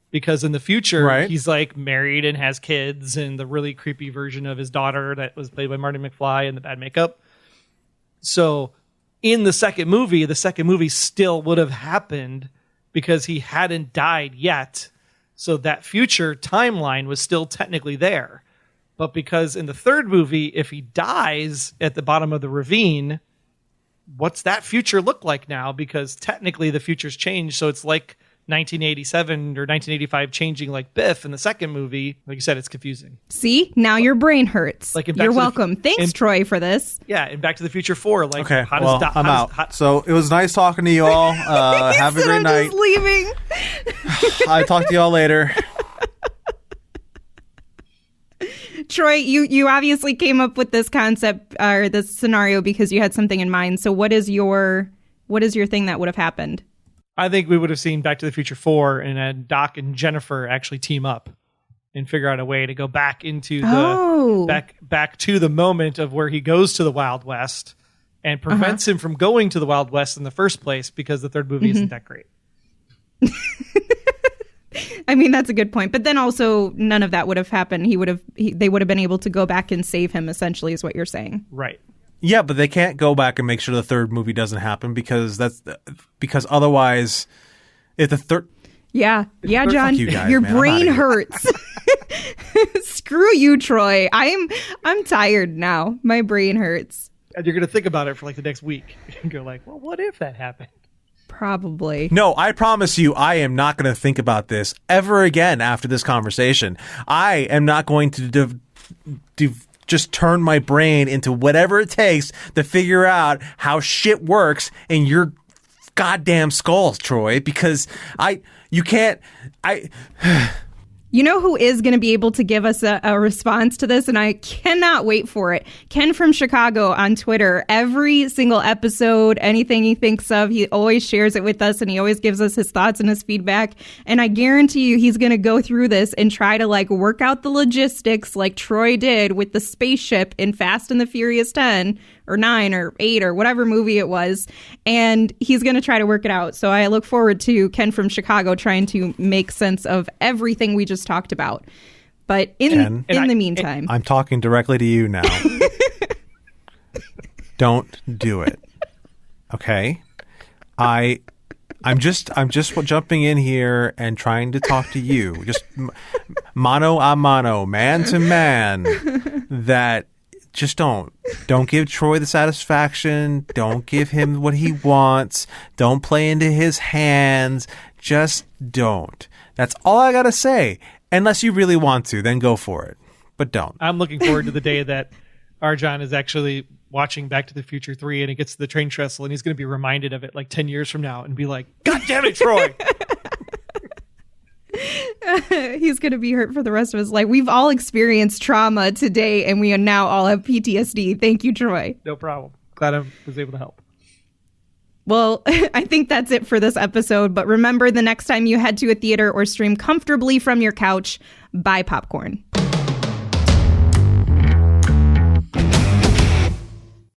because in the future he's like married and has kids, and the really creepy version of his daughter that was played by Marty McFly in the bad makeup. So in the second movie still would have happened because he hadn't died yet. So that future timeline was still technically there. But because in the third movie, if he dies at the bottom of the ravine, what's that future look like now? Because technically the future's changed. So it's like 1987 or 1985 changing like Biff in the second movie. Like you said, it's confusing. See? Now your brain hurts. Like You're welcome. Thanks, Troy, for this. Yeah, in Back to the Future 4. Like, okay, I'm out. So it was nice talking to you all. Have a great I'm night. just leaving. I'll talk to you all later. Troy, you obviously came up with this concept or this scenario because you had something in mind. So what is your thing that would have happened? I think we would have seen Back to the Future 4 and then Doc and Jennifer actually team up and figure out a way to go back into the back to the moment of where he goes to the Wild West and prevents him from going to the Wild West in the first place because the third movie isn't that great. I mean, that's a good point. But then also none of that would have happened. They would have been able to go back and save him, essentially, is what you're saying. Right. Yeah, but they can't go back and make sure the third movie doesn't happen because otherwise, if the third. Yeah, John, you guys, your man. brain hurts. Screw you, Troy. I'm tired now. My brain hurts. And you're going to think about it for like the next week and go like, well, what if that happened? Probably. No, I promise you, I am not going to think about this ever again after this conversation. I am not going to just turn my brain into whatever it takes to figure out how shit works in your goddamn skulls, Troy, because you can't. You know who is going to be able to give us a response to this, and I cannot wait for it. Ken from Chicago on Twitter. Every single episode, anything he thinks of, he always shares it with us, and he always gives us his thoughts and his feedback. And I guarantee you he's going to go through this and try to like work out the logistics like Troy did with the spaceship in Fast and the Furious 10 or 9 or 8 or whatever movie it was. And he's going to try to work it out. So I look forward to Ken from Chicago trying to make sense of everything we just talked about. But in the meantime, I'm talking directly to you now. Don't do it. Okay? I'm just jumping in here and trying to talk to you. Just mano a mano, man to man, that just don't give Troy the satisfaction. Don't give him what he wants. Don't play into his hands. Just don't. That's all I got to say. Unless you really want to, then go for it. But don't. I'm looking forward to the day that Arjan is actually watching Back to the Future 3 and it gets to the train trestle and he's going to be reminded of it like 10 years from now and be like, God damn it, Troy. He's going to be hurt for the rest of his life. We've all experienced trauma today and we now all have PTSD. Thank you, Troy. No problem. Glad I was able to help. Well, I think that's it for this episode. But remember, the next time you head to a theater or stream comfortably from your couch, buy popcorn.